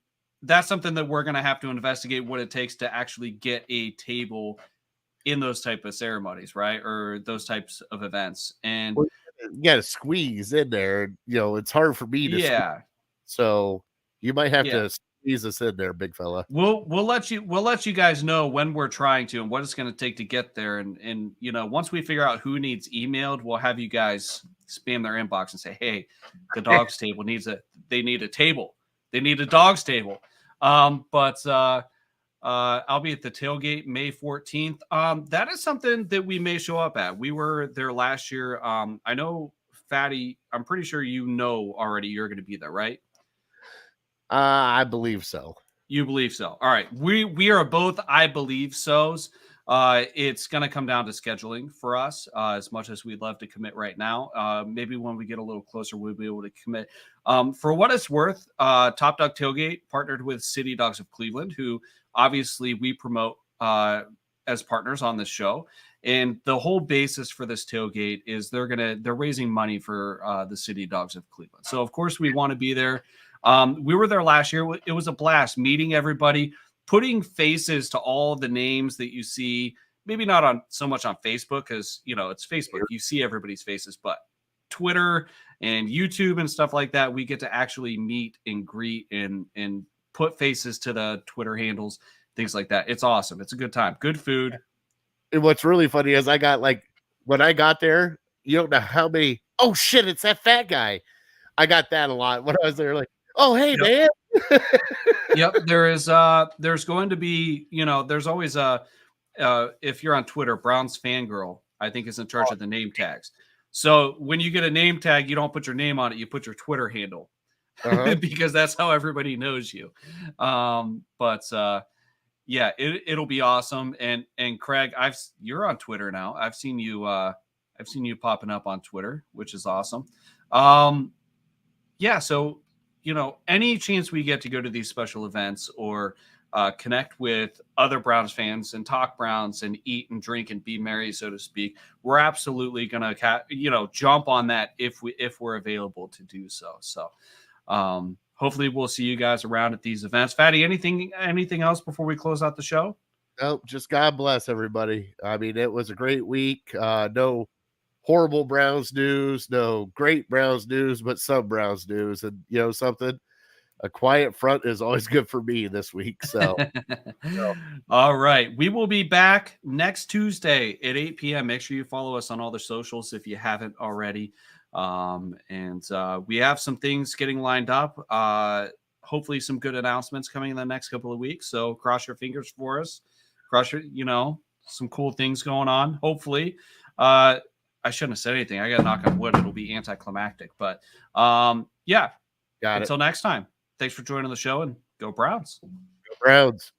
That's something that we're going to have to investigate what it takes to actually get a table in those type of ceremonies, right? Or those types of events. And you got to squeeze in there. It's hard for me to. Yeah. So you might have to squeeze us in there, big fella. We'll let you guys know when we're trying to and what it's going to take to get there. And once we figure out who needs emailed, we'll have you guys spam their inbox and say, hey, the Dawgs Table they need a table. They need a Dawgs Table. I'll be at the tailgate May 14th. That is something that we may show up at. We were there last year. I know, Fatty, I'm pretty sure already you're going to be there, right? I believe so. You believe so. All right. We are both I believe so's. It's going to come down to scheduling for us, as much as we'd love to commit right now. Maybe when we get a little closer, we'll be able to commit. For what it's worth, Top Dog Tailgate partnered with City Dogs of Cleveland, who obviously we promote as partners on this show. And the whole basis for this tailgate is they're raising money for the City Dogs of Cleveland. So of course we want to be there. We were there last year. It was a blast meeting everybody, putting faces to all the names that you see maybe not on so much on Facebook because, you know, it's Facebook. You see everybody's faces, but Twitter and YouTube and stuff like that, we get to actually meet and greet and put faces to the Twitter handles, things like that. It's awesome. It's a good time. Good food. And what's really funny is I got like, when I got there, you don't know how many, oh shit, it's that fat guy. I got that a lot when I was there, like, oh, hey, man. Yep. There's going to be, you know, there's always if you're on Twitter, Brown's Fangirl, I think, is in charge of the name tags. So when you get a name tag, you don't put your name on it. You put your Twitter handle because that's how everybody knows you. Yeah, it'll be awesome. And Craig, you're on Twitter now. I've seen you popping up on Twitter, which is awesome. Yeah. So, you know, any chance we get to go to these special events or connect with other Browns fans and talk Browns and eat and drink and be merry, so to speak, we're absolutely going to, jump on that if we're available to do so. So, hopefully we'll see you guys around at these events. Fatty, anything else before we close out the show? Nope, just God bless everybody. I mean, it was a great week. No horrible Browns news, no great Browns news, but some Browns news. And, you know, something, a quiet front is always good for me this week. So, All right. We will be back next Tuesday at 8 p.m. Make sure you follow us on all the socials if you haven't already. We have some things getting lined up. Hopefully some good announcements coming in the next couple of weeks. So cross your fingers for us. Some cool things going on. Hopefully, I shouldn't have said anything. I got to knock on wood. It'll be anticlimactic, but yeah. Got it. Until next time, thanks for joining the show and go Browns. Go Browns.